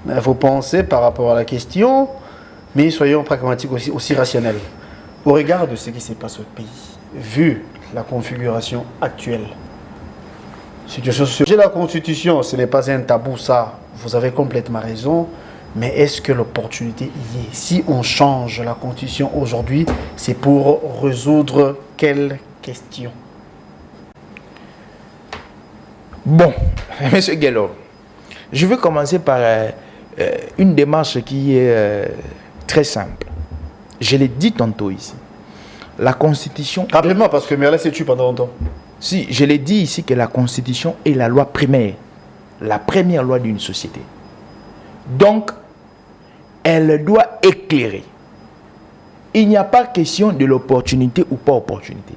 vos pensées par rapport à la question, mais soyons pragmatiques aussi rationnels. Au regard de ce qui se passe au pays, vu la configuration actuelle, situation sociale, la Constitution, ce n'est pas un tabou, ça, vous avez complètement raison, mais est-ce que l'opportunité y est? Si on change la Constitution aujourd'hui, c'est pour résoudre quelle question? Bon, M. Guello, je vais commencer par une démarche qui est très simple. Je l'ai dit tantôt ici. La Constitution... Rapidement, parce que Merlin s'est tué pendant longtemps. Si, je l'ai dit ici que la Constitution est la loi primaire, la première loi d'une société. Donc, elle doit éclairer. Il n'y a pas question de l'opportunité ou pas opportunité.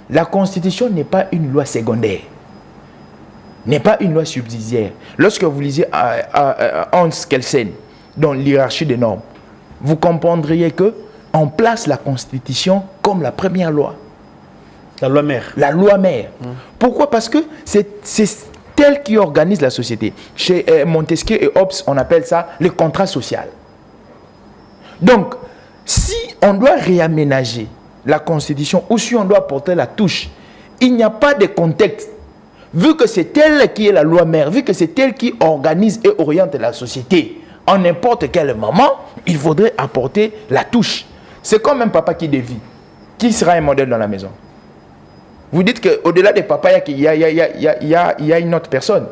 La Constitution n'est pas une loi secondaire, n'est pas une loi subsidiaire. Lorsque vous lisez Hans Kelsen, dans l'hierarchie des normes, vous comprendriez que on place la Constitution comme la première loi. La loi mère. La loi mère. Pourquoi? Parce que c'est elle qui organise la société. Chez Montesquieu et Hobbes, on appelle ça le contrat social. Donc, si on doit réaménager la Constitution ou si on doit porter la touche, il n'y a pas de contexte. Vu que c'est elle qui est la loi mère, vu que c'est elle qui organise et oriente la société, en n'importe quel moment, il faudrait apporter la touche. C'est comme un papa qui dévie. Qui sera un modèle dans la maison? Vous dites qu'au-delà des papas, il y a une autre personne.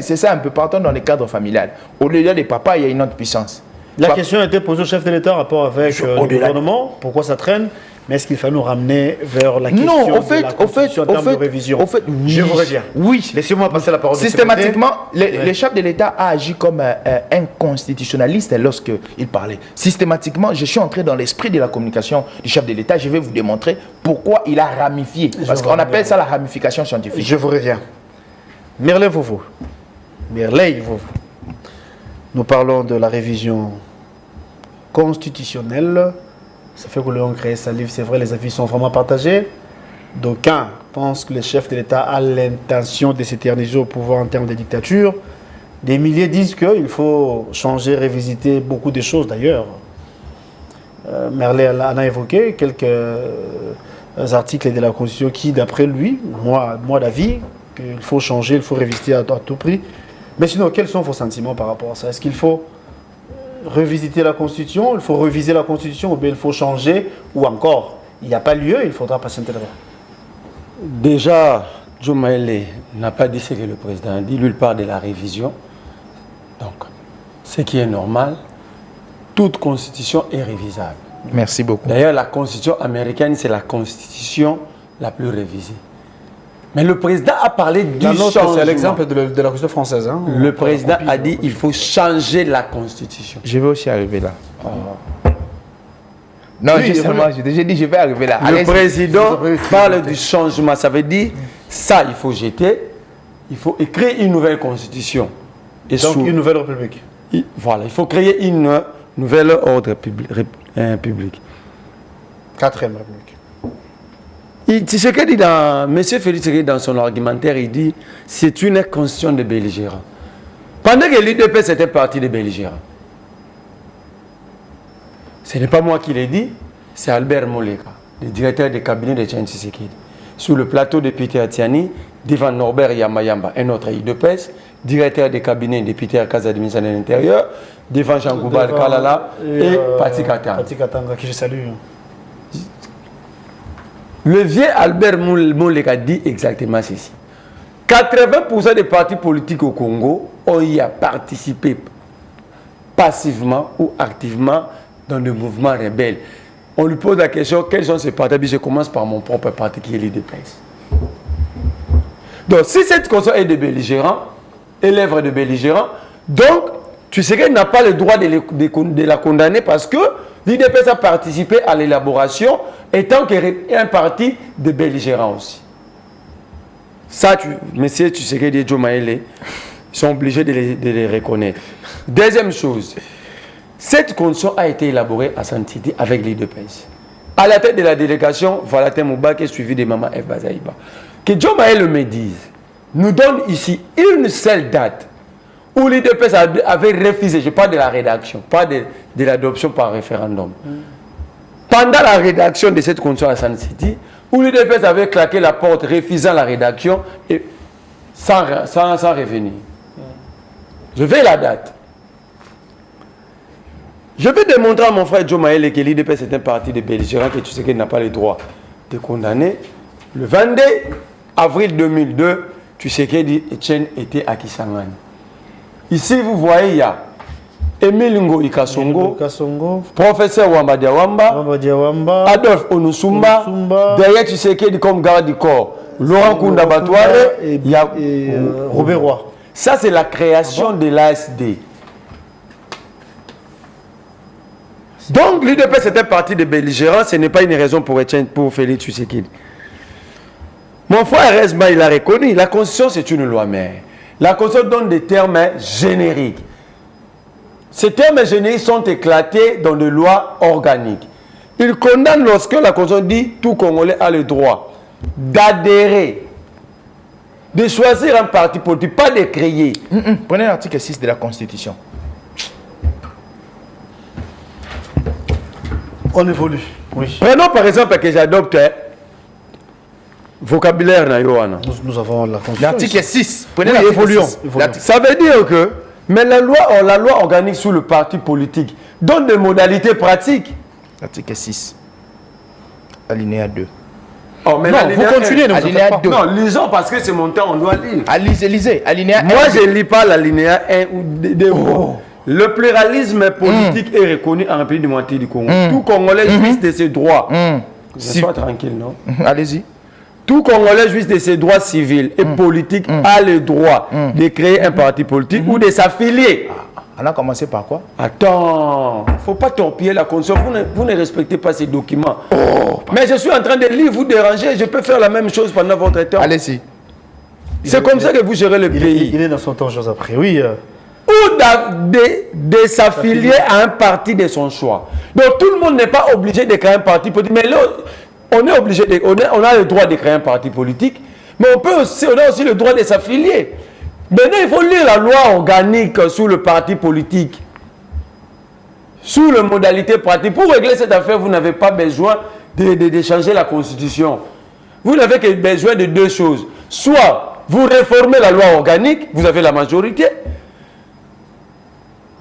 C'est ça un peu partout dans les cadres familiales. Au-delà des papas, il y a une autre puissance. La question a été posée au chef de l'État en rapport avec le gouvernement. Pourquoi ça traîne? Mais est-ce qu'il faut nous ramener vers la question de la Constitution en termes de révision? Oui, je vous reviens. Oui. Laissez-moi passer la parole. Systématiquement, le chef de l'État a agi comme un constitutionnaliste lorsqu'il parlait. Systématiquement, je suis entré dans l'esprit de la communication du chef de l'État. Je vais vous démontrer pourquoi il a ramifié. Parce qu'on appelle ça la ramification scientifique. Je vous reviens. Merlin Vovo. Nous parlons de la révision constitutionnelle. Ça fait que l'on crée sa livre, c'est vrai, les avis sont vraiment partagés. D'aucuns pensent que le chef de l'État a l'intention de s'éterniser au pouvoir en termes de dictature. Des milliers disent qu'il faut changer, révisiter beaucoup de choses d'ailleurs. Merlet en a évoqué quelques articles de la Constitution qui, d'après lui, moi d'avis, qu'il faut changer, il faut révisiter à tout prix. Mais sinon, quels sont vos sentiments par rapport à ça? Est-ce qu'il faut revisiter la Constitution, il faut reviser la Constitution, ou bien il faut changer, ou encore, il n'y a pas lieu, il faudra patienter là-bas? Déjà, Joe Maele n'a pas dit ce que le président a dit. Lui, il parle de la révision. Donc, ce qui est normal, toute constitution est révisable. Merci beaucoup. D'ailleurs, la constitution américaine, c'est la constitution la plus révisée. Mais le président a parlé du changement. C'est l'exemple de la constitution française. Hein, le président a dit qu'il faut changer la constitution. Je vais aussi arriver là. Non, oui, j'ai dit je vais arriver là. Le président parle du changement. Ça veut dire, ça, il faut jeter. Il faut écrire une nouvelle constitution. Et donc, une nouvelle république. Voilà, il faut créer une nouvelle ordre public. Quatrième république. Ce que dit M. Félix Tshisekedi dans son argumentaire, il dit c'est une constitution de belligérants. Pendant que l'UDPS était parti des belligérants. Ce n'est pas moi qui l'ai dit, c'est Albert Moleka, le directeur du cabinet de Etienne Tshisekedi. Sur le plateau de Peter Tiani, devant Norbert Yamayamba, un autre UDPS, directeur du cabinet de Peter Kaza du ministère de l'Intérieur, devant Jean Goubal Kalala et Pati Katanga. Pati Katanga, qui je salue. Le vieux Albert Moleka dit exactement ceci. 80% des partis politiques au Congo ont y à participer passivement ou activement dans le mouvement rebelle. On lui pose la question, quels sont ces partis? Je commence par mon propre parti qui est l'UDPS. Donc si cette constitution est de belligérants, est l'œuvre de belligérants, donc tu sais qu'elle n'a pas le droit de la condamner parce que l'UDPS a participé à l'élaboration étant qu'un parti de belligérants aussi. Ça, messieurs, tu sais que les Joe Maele sont obligés de les reconnaître. Deuxième chose, cette constitution a été élaborée à Santiti avec l'UDPS. À la tête de la délégation, Valentin Mouba qui est suivi de Maman F. Bazaïba. Que Joe Maele me dise, nous donne ici une seule date où l'UDPS avait refusé, je parle de la rédaction, pas de l'adoption par référendum. Pendant la rédaction de cette constitution à Santiti, où l'UDPS avait claqué la porte, refusant la rédaction et sans revenir. Je vais la date. Je vais démontrer à mon frère Joe Maele que l'UDPS est un parti de belligérants que tu sais qu'il n'a pas le droit de condamner. Le 22 avril 2002, tu sais qu'Etienne était à Kisangani. Ici, vous voyez, il y a Emile Ngoï Kasongo, professeur Wamba Diawamba, Adolphe Onusumba, derrière tu sais qu'il comme garde du corps, Laurent Kounda Batouare, il y a Robert Roy. Ça, c'est la création de l'ASD. Donc, l'UDPS était parti de belligérants, ce n'est pas une raison pour Félix Tshisekedi. Mon frère Resma, il a reconnu, la Constitution, c'est une loi mère. La Constitution donne des termes génériques. Ces termes génériques sont éclatés dans des lois organiques. Ils condamnent lorsque la Constitution dit tout Congolais a le droit d'adhérer, de choisir un parti politique, pas de créer. Prenez l'article 6 de la Constitution. On évolue. Oui. Prenons par exemple que j'adopte vocabulaire na Yohana. Nous avons la Constitution. L'article 6. Prenez l'article 6. Ça veut dire que mais la loi organique sur le parti politique donne des modalités pratiques. Article 6. Alinéa 2. Oh, mais non, vous continuez, ne vous alinéa 2. Non, lisons parce que c'est mon temps, on doit lire. Lisez. Alinéa 1. Moi, je ne lis pas l'alinéa 1 ou 2. Oh. Le pluralisme politique est reconnu en République démocratique du Congo. Tout Congolais jouit de ses droits. Sois tranquille, non? Allez-y. Tout Congolais jouit de ses droits civils et politiques a le droit de créer un parti politique ou de s'affilier. On a commencé par quoi? Attends, il ne faut pas torpiller la Constitution. Vous ne respectez pas ces documents. Mais je suis en train de lire, vous déranger. Je peux faire la même chose pendant votre temps. Allez-y. C'est comme ça que vous gérez le pays. Il est dans son temps, chose après. Oui. Ou de s'affilier à un parti de son choix. Donc tout le monde n'est pas obligé de créer un parti politique. Mais là, on est obligé on a le droit de créer un parti politique, mais on a aussi le droit de s'affilier. Maintenant, il faut lire la loi organique sur le parti politique. sous les modalités pratiques. Pour régler cette affaire, vous n'avez pas besoin de changer la Constitution. Vous n'avez que besoin de deux choses. Soit vous réformez la loi organique, vous avez la majorité,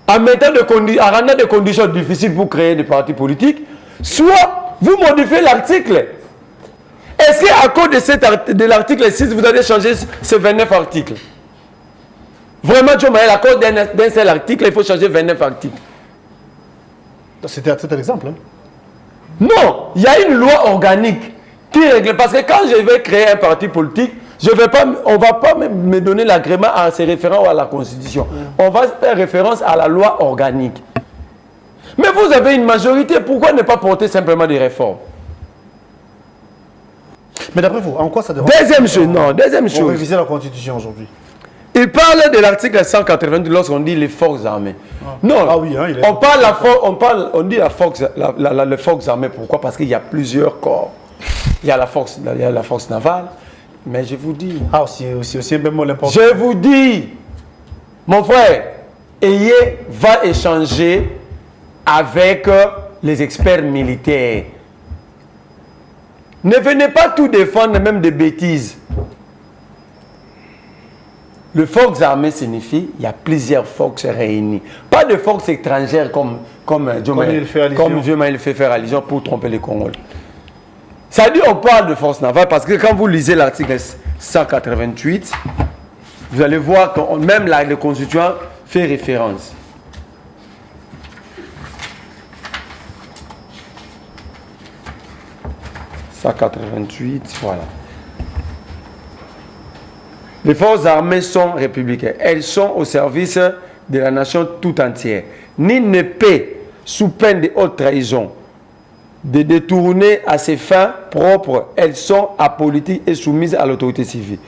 en rendant des conditions difficiles pour créer des partis politiques, soit vous modifiez l'article. Est-ce qu'à cause de l'article 6, vous allez changer ces 29 articles? Vraiment, Joe Maël, à cause d'un seul article, il faut changer 29 articles. C'était un exemple. Hein? Non, il y a une loi organique qui règle. Parce que quand je vais créer un parti politique, on ne va pas me donner l'agrément à se référant à la Constitution. On va faire référence à la loi organique. Mais vous avez une majorité, pourquoi ne pas porter simplement des réformes? Mais d'après vous, en quoi ça devrait... Deuxième chose. On réviser la Constitution aujourd'hui. Il parle de l'article 192 lorsqu'on dit les forces armées. Non, oui, hein, on dit les forces armées. Pourquoi? Parce qu'il y a plusieurs corps. Il y a la force navale, mais je vous dis... Ah, aussi un même mot l'important. Je vous dis, mon frère, va échanger avec les experts militaires. Ne venez pas tout défendre, même des bêtises. Le forces armées signifie qu'il y a plusieurs forces réunies. Pas de forces étrangères comme il fait faire allusion pour tromper les Congolais. Ça dit on parle de forces navales parce que quand vous lisez l'article 188, vous allez voir que même le constituant fait référence. « 188, voilà. Les forces armées sont républicaines. Elles sont au service de la nation tout entière. Nul ne peut, sous peine de haute trahison, de détourner à ses fins propres. Elles sont apolitiques et soumises à l'autorité civile.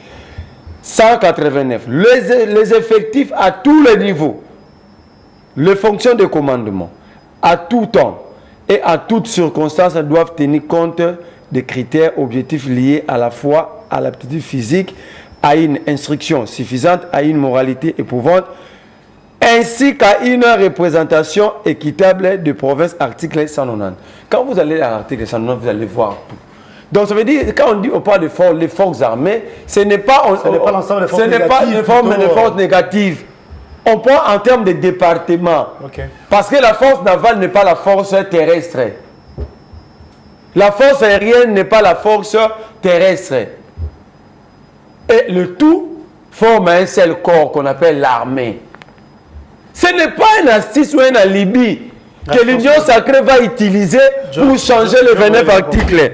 189. Les effectifs à tous les niveaux, les fonctions de commandement, à tout temps et à toutes circonstances doivent tenir compte des critères objectifs liés à la fois à l'aptitude physique, à une instruction suffisante, à une moralité éprouvante, ainsi qu'à une représentation équitable de province, article 190. Quand vous allez à l'article 190, vous allez voir tout. Donc ça veut dire, quand on parle de forces armées, ce n'est pas l'ensemble des forces négatives. On prend en termes de département. Okay. Parce que la force navale n'est pas la force terrestre. La force aérienne n'est pas la force terrestre. Et le tout forme un seul corps qu'on appelle l'armée. Ce n'est pas une astuce ou un alibi que l'Union sacrée va utiliser pour changer les 29 articles.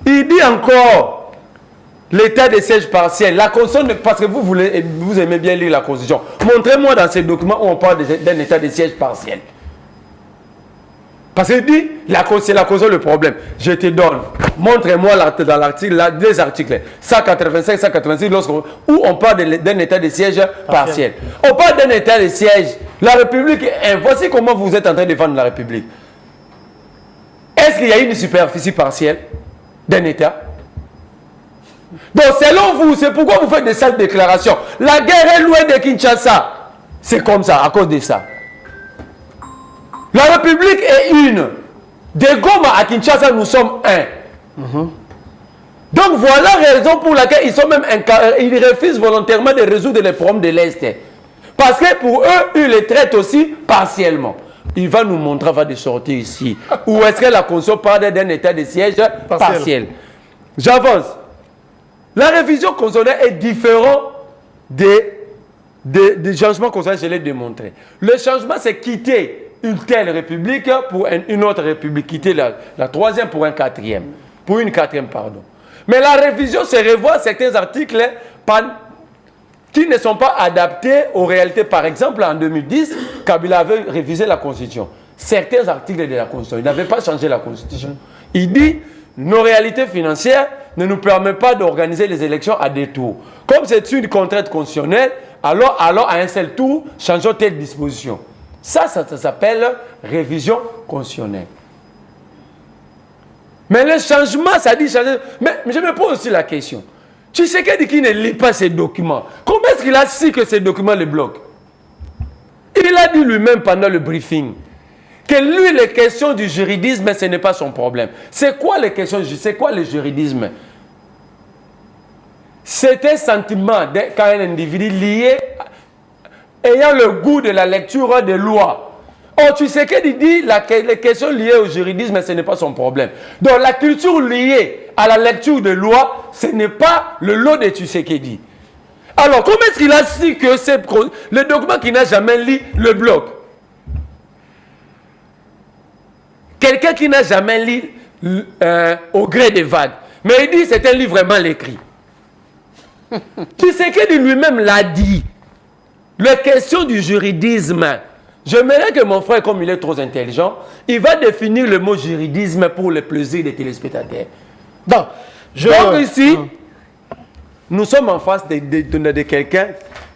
Il dit encore l'état de siège partiel. La Constitution, parce que vous aimez bien lire la Constitution. Montrez-moi dans ces documents où on parle d'un état de siège partiel. Parce qu'il dit, c'est la cause le problème. Je te donne. Montrez-moi dans l'article, deux articles. 185, 186, où on parle d'un état de siège partiel. On parle d'un état de siège. La République, voici comment vous êtes en train de défendre la République. Est-ce qu'il y a une superficie partielle d'un état? Donc, selon vous, c'est pourquoi vous faites des sales déclarations. La guerre est loin de Kinshasa. C'est comme ça, à cause de ça. La République est une. De Goma à Kinshasa, nous sommes un. Donc voilà la raison pour laquelle ils refusent volontairement de résoudre les problèmes de l'Est. Parce que pour eux, ils les traitent aussi partiellement. Il va nous montrer avant de sortir ici. Où est-ce que la Constitution parle d'un état de siège partiel. J'avance. La révision constitutionnelle est différente des changements constitutionnels, je l'ai démontré. Le changement, c'est quitter une telle république pour une autre république, quitter la troisième pour une quatrième, pardon. Mais la révision, c'est revoir certains articles qui ne sont pas adaptés aux réalités. Par exemple, en 2010, Kabila avait révisé la Constitution. Certains articles de la Constitution, il n'avait pas changé la Constitution. Il dit, nos réalités financières ne nous permettent pas d'organiser les élections à deux tours. Comme c'est une contrainte constitutionnelle, alors à un seul tour, changeons telle disposition. Ça s'appelle révision constitutionnelle. Mais le changement, ça dit changer. Mais je me pose aussi la question. Tu sais qui ne lit pas ces documents. Comment est-ce qu'il a su que ces documents le bloquent? Il a dit lui-même pendant le briefing que lui, les questions du juridisme, ce n'est pas son problème. C'est quoi les questions, c'est quoi le juridisme? C'est un sentiment quand un individu lié, ayant le goût de la lecture des lois. Oh, tu sais qu'il dit les questions liées au juridisme, ce n'est pas son problème. Donc la culture liée à la lecture des lois, ce n'est pas le lot de Tshisekedi. Alors, comment est-ce qu'il a su que c'est le document qui n'a jamais lu le bloc? Quelqu'un qui n'a jamais lu au gré des vagues. Mais il dit c'est un livre mal écrit. Tshisekedi lui-même l'a dit. La question du juridisme. J'aimerais que mon frère, comme il est trop intelligent, il va définir le mot juridisme pour le plaisir des téléspectateurs. Donc ici, nous sommes en face de quelqu'un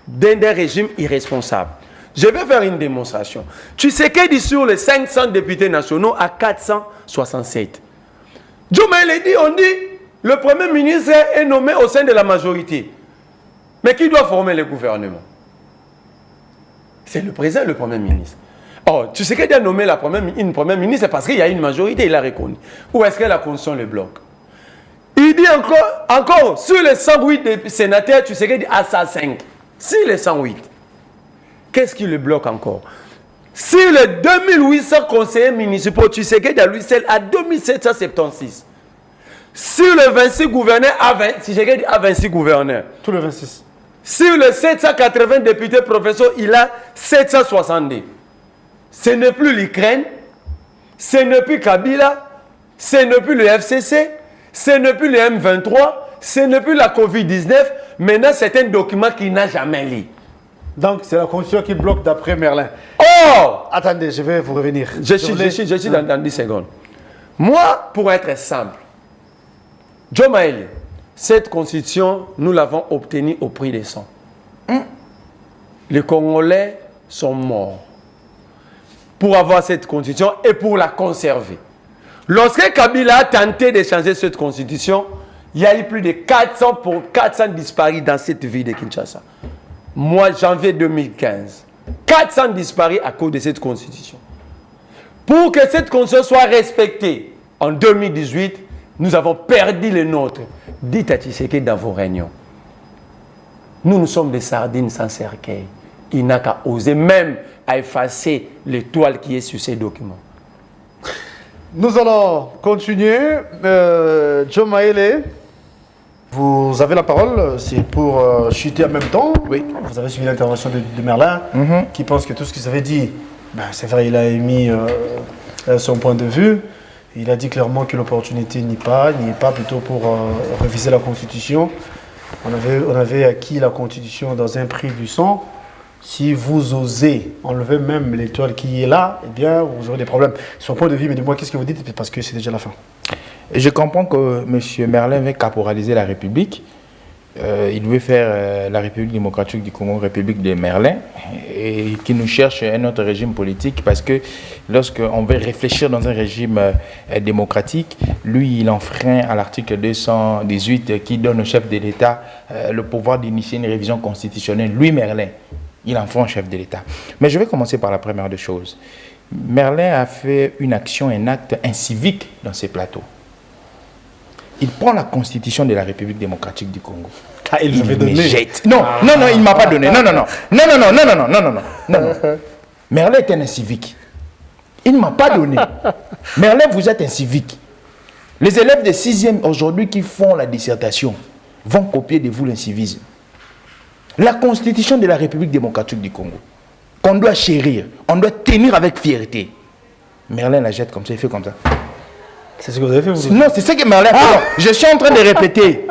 d'un régime irresponsable. Je vais faire une démonstration. Tshisekedi sur les 500 députés nationaux à 467. Diomaye dit, on dit, le Premier ministre est nommé au sein de la majorité. Mais qui doit former le gouvernement? C'est le président, le Premier ministre. Oh, Tshisekedi a nommé une Première ministre parce qu'il y a une majorité, il a reconnu. Où est-ce qu'elle a conçu le bloc? Il dit encore, sur les 108 sénateurs, Tshisekedi a ça 5. Sur les 108. Qu'est-ce qui le bloque encore? Sur les 2800 conseillers municipaux, Tshisekedi à lui seul à 2776. Sur les 26 gouverneurs, Tshisekedi a 26 gouverneurs. Tous les 26. Sur les 780 députés professeurs, il a 762. Ce n'est plus l'Ukraine, ce n'est plus Kabila, ce n'est plus le FCC, ce n'est plus le M23, ce n'est plus la Covid-19. Maintenant, c'est un document qu'il n'a jamais lu. Donc, c'est la Constitution qui bloque d'après Merlin. Oh! Attendez, je vais vous revenir. Je suis dans 10 secondes. Moi, pour être simple, Diomaye, cette constitution, nous l'avons obtenue au prix des sang. Les Congolais sont morts pour avoir cette constitution et pour la conserver. Lorsque Kabila a tenté de changer cette constitution, il y a eu plus de 400 disparus dans cette ville de Kinshasa. Moi, janvier 2015, 400 disparus à cause de cette constitution. Pour que cette constitution soit respectée en 2018, nous avons perdu le nôtre. Dites à Tshisekedi dans vos réunions. Nous sommes des sardines sans cercueil. Il n'a qu'à oser même à effacer l'étoile qui est sur ces documents. Nous allons continuer. Diomaye, vous avez la parole. C'est pour chuter en même temps. Oui. Vous avez suivi l'intervention de Merlin, qui pense que tout ce qu'il avait dit, c'est vrai, il a émis son point de vue. Il a dit clairement que l'opportunité n'y est pas plutôt pour réviser la Constitution. On avait acquis la Constitution dans un prix du sang. Si vous osez enlever même l'étoile qui est là, eh bien, vous aurez des problèmes. Son point de vue, mais dis-moi, qu'est-ce que vous dites? Parce que c'est déjà la fin. Je comprends que M. Merlin veut caporaliser la République. Il veut faire la République démocratique du Congo, République de Merlin, et qui nous cherche un autre régime politique, parce que lorsqu'on veut réfléchir dans un régime démocratique, lui, il enfreint à l'article 218 qui donne au chef de l'État le pouvoir d'initier une révision constitutionnelle. Lui, Merlin, il enfreint au chef de l'État. Mais je vais commencer par la première des choses. Merlin a fait une action, un acte incivique dans ces plateaux. Il prend la constitution de la République démocratique du Congo. Il me jette. Non, il ne m'a pas donné. Non. Merlin est un incivique. Il ne m'a pas donné. Merlin, vous êtes un civique. Les élèves de 6e aujourd'hui qui font la dissertation vont copier de vous l'incivisme. La constitution de la République démocratique du Congo, qu'on doit chérir, on doit tenir avec fierté. Merlin la jette comme ça, il fait comme ça. C'est ce que vous avez fait, vous? Non, c'est ce que Merlin fait. Je suis en train de répéter.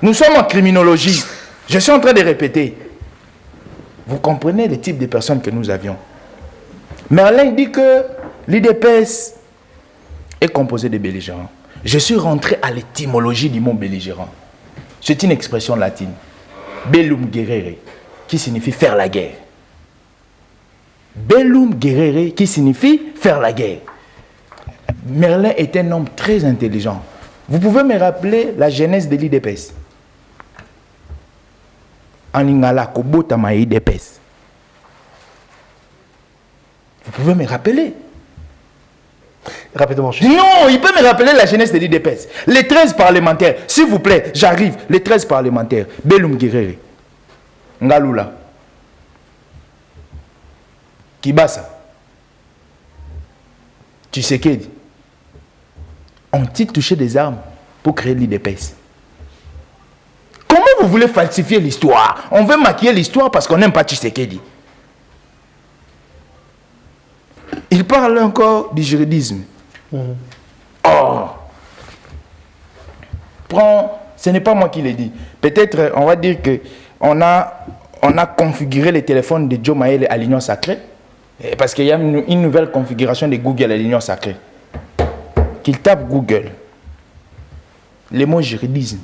Nous sommes en criminologie. Je suis en train de répéter. Vous comprenez le type de personnes que nous avions. Merlin dit que l'IDPS est composé de belligérants. Je suis rentré à l'étymologie du mot belligérant. C'est une expression latine. Bellum guerrere, qui signifie faire la guerre. Bellum guerrere, qui signifie faire la guerre. Merlin est un homme très intelligent. Vous pouvez me rappeler la genèse de l'IDPS? En lingala, kobotama IDPS. Vous pouvez me rappeler? Rapidement. Non, il peut me rappeler la jeunesse de l'IDPS. Les 13 parlementaires, s'il vous plaît, j'arrive. Les 13 parlementaires. Belum Guerrere, Ngalula, Kibasa, Tshisekedi, ont-ils touché des armes pour créer l'IDPS? Comment vous voulez falsifier l'histoire? On veut maquiller l'histoire parce qu'on n'aime pas Tshisekedi. Il parle encore du juridisme. Oh, ce n'est pas moi qui l'ai dit. Peut-être, on va dire que on a configuré les téléphones de Joe Maele à l'Union Sacrée, parce qu'il y a une nouvelle configuration de Google à l'Union Sacrée. Qu'il tape Google, les mots juridisme.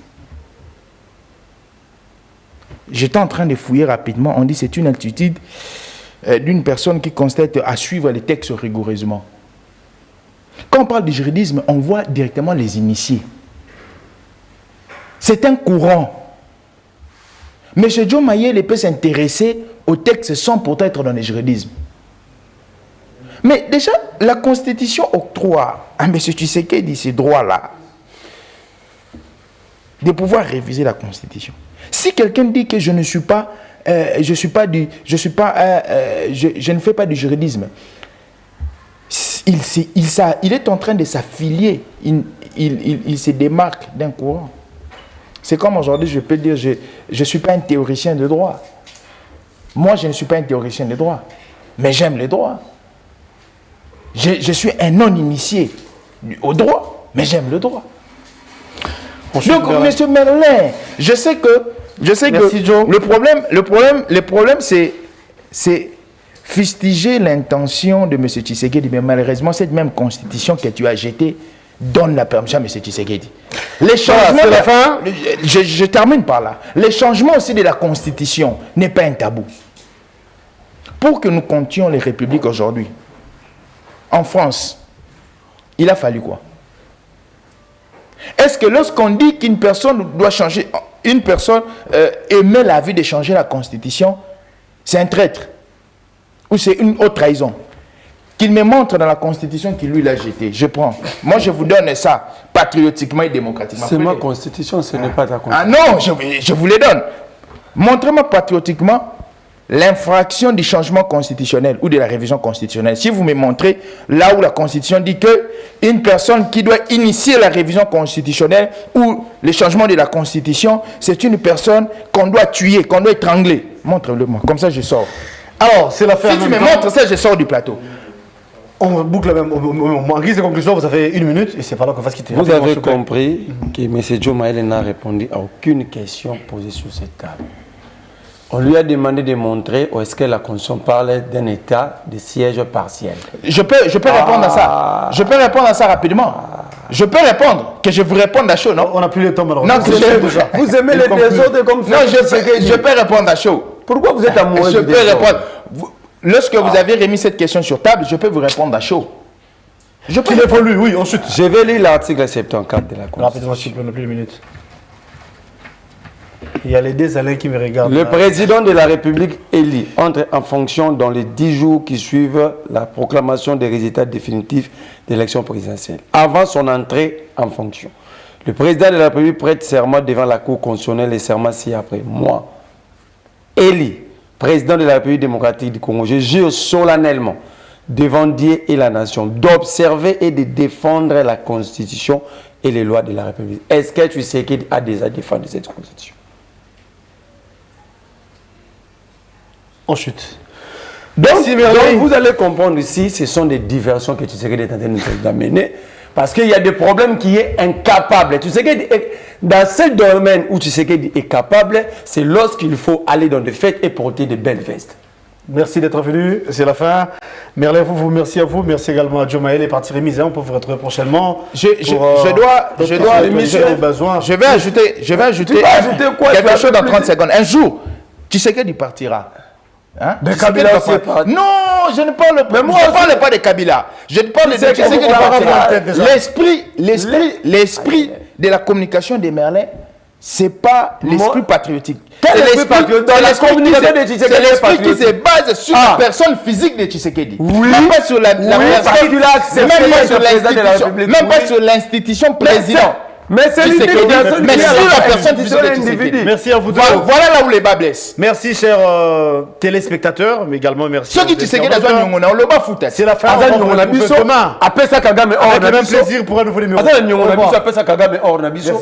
J'étais en train de fouiller rapidement. On dit que c'est une attitude d'une personne qui constate à suivre les textes rigoureusement. Quand on parle du juridisme, on voit directement les initiés. C'est un courant. M. Joe Mayele peut s'intéresser aux textes sans pourtant être dans le juridisme. Mais déjà, la Constitution octroie à M. Tshisekedi ces droits-là de pouvoir réviser la Constitution. Si quelqu'un dit que je ne fais pas du juridisme, il est en train de s'affilier, il se démarque d'un courant. C'est comme aujourd'hui, je peux dire, je ne suis pas un théoricien de droit. Moi, je ne suis pas un théoricien de droit, mais j'aime les droits. Je suis un non-initié au droit, mais j'aime le droit. Donc, M. Merlin, je sais que le problème, c'est fustiger l'intention de M. Tshisekedi, mais malheureusement, cette même constitution que tu as jetée donne la permission à M. Tshisekedi. Les changements, je termine par là. Les changements aussi de la constitution n'est pas un tabou. Pour que nous comptions les républiques aujourd'hui, en France, il a fallu quoi? Est-ce que lorsqu'on dit qu'une personne doit changer, une personne émet l'avis de changer la constitution, c'est un traître? Ou c'est une autre trahison? Qu'il me montre dans la constitution qu'il lui l'a jeté. Je prends. Moi, je vous donne ça patriotiquement et démocratiquement. C'est ma constitution, ce n'est pas ta constitution. Ah non, je vous les donne. Montrez-moi patriotiquement l'infraction du changement constitutionnel ou de la révision constitutionnelle. Si vous me montrez là où la Constitution dit que une personne qui doit initier la révision constitutionnelle ou le changement de la Constitution, c'est une personne qu'on doit tuer, qu'on doit étrangler. Montre-le-moi, comme ça je sors. Alors, c'est l'affaire. Si tu me montres ça, je sors du plateau. On boucle même. En guise de conclusion, vous avez 1 minute et c'est pas là qu'on va se quitter. Vous avez compris que M. Joe Mayele n'a répondu à aucune question posée sur cette table. On lui a demandé de montrer où est-ce que la Constitution parle d'un état de siège partiel. Je peux répondre à ça. Je peux répondre à ça rapidement. Je peux répondre. Que je vous réponde à chaud, non? On n'a plus le temps, malheureusement. Non, vous aimez les désordres comme ça? Non, je peux répondre à chaud. Pourquoi vous êtes amoureux? Je peux répondre. Lorsque vous avez remis cette question sur table, je peux vous répondre à chaud. Je peux répondre, oui, ensuite. Je vais lire l'article 74 de la Constitution. Rapidement, s'il vous plaît, on n'a plus de minutes. Il y a les deux Alain qui me regardent. Le président de la République élu entre en fonction dans les 10 jours qui suivent la proclamation des résultats définitifs de l'élection présidentielle, avant son entrée en fonction. Le président de la République prête serment devant la Cour constitutionnelle et serment ci-après. Moi, élu, président de la République démocratique du Congo, je jure solennellement devant Dieu et la nation d'observer et de défendre la Constitution et les lois de la République. Est-ce que tu sais qu'il a déjà défendu cette Constitution? On chute. Donc, vous allez comprendre ici, ce sont des diversions que tu sais qu'il est en train de d'amener. Parce qu'il y a des problèmes qui est incapable. Tu sais que dans ce domaine où tu sais qu'il est capable, c'est lorsqu'il faut aller dans des fêtes et porter de belles vestes. Merci d'être venu, c'est la fin. Merlin, merci à vous, merci également à Joe Mayele et Parti Remise. On peut vous retrouver prochainement. Je vais ajouter quelque chose dans 30 secondes. Un jour, tu sais qu'il partira. Hein? De Kabila aussi. Non, je ne parle pas. Moi, je ne parle pas de Kabila. Je parle de l'esprit de la communication des Merlin c'est pas l'esprit patriotique. Quel esprit patriotique? Dans la communication de Tshisekedi, c'est l'esprit qui se base sur la personne physique de Tshisekedi. Oui. Même pas sur la personne. Même pas sur l'institution président. Mais c'est l'idée de personne. Mais sur la personne physique de Tshisekedi. Merci à vous deux. Voilà là où les bas blessent. Merci, chers téléspectateurs, mais également merci. Ceux qui Tshisekedi on le bas foot. C'est la fin. On a mis ça. Après ça, Kagame hors. Avec le même plaisir pour un nouveau numéro. Après ça, Kagame hors. Merci.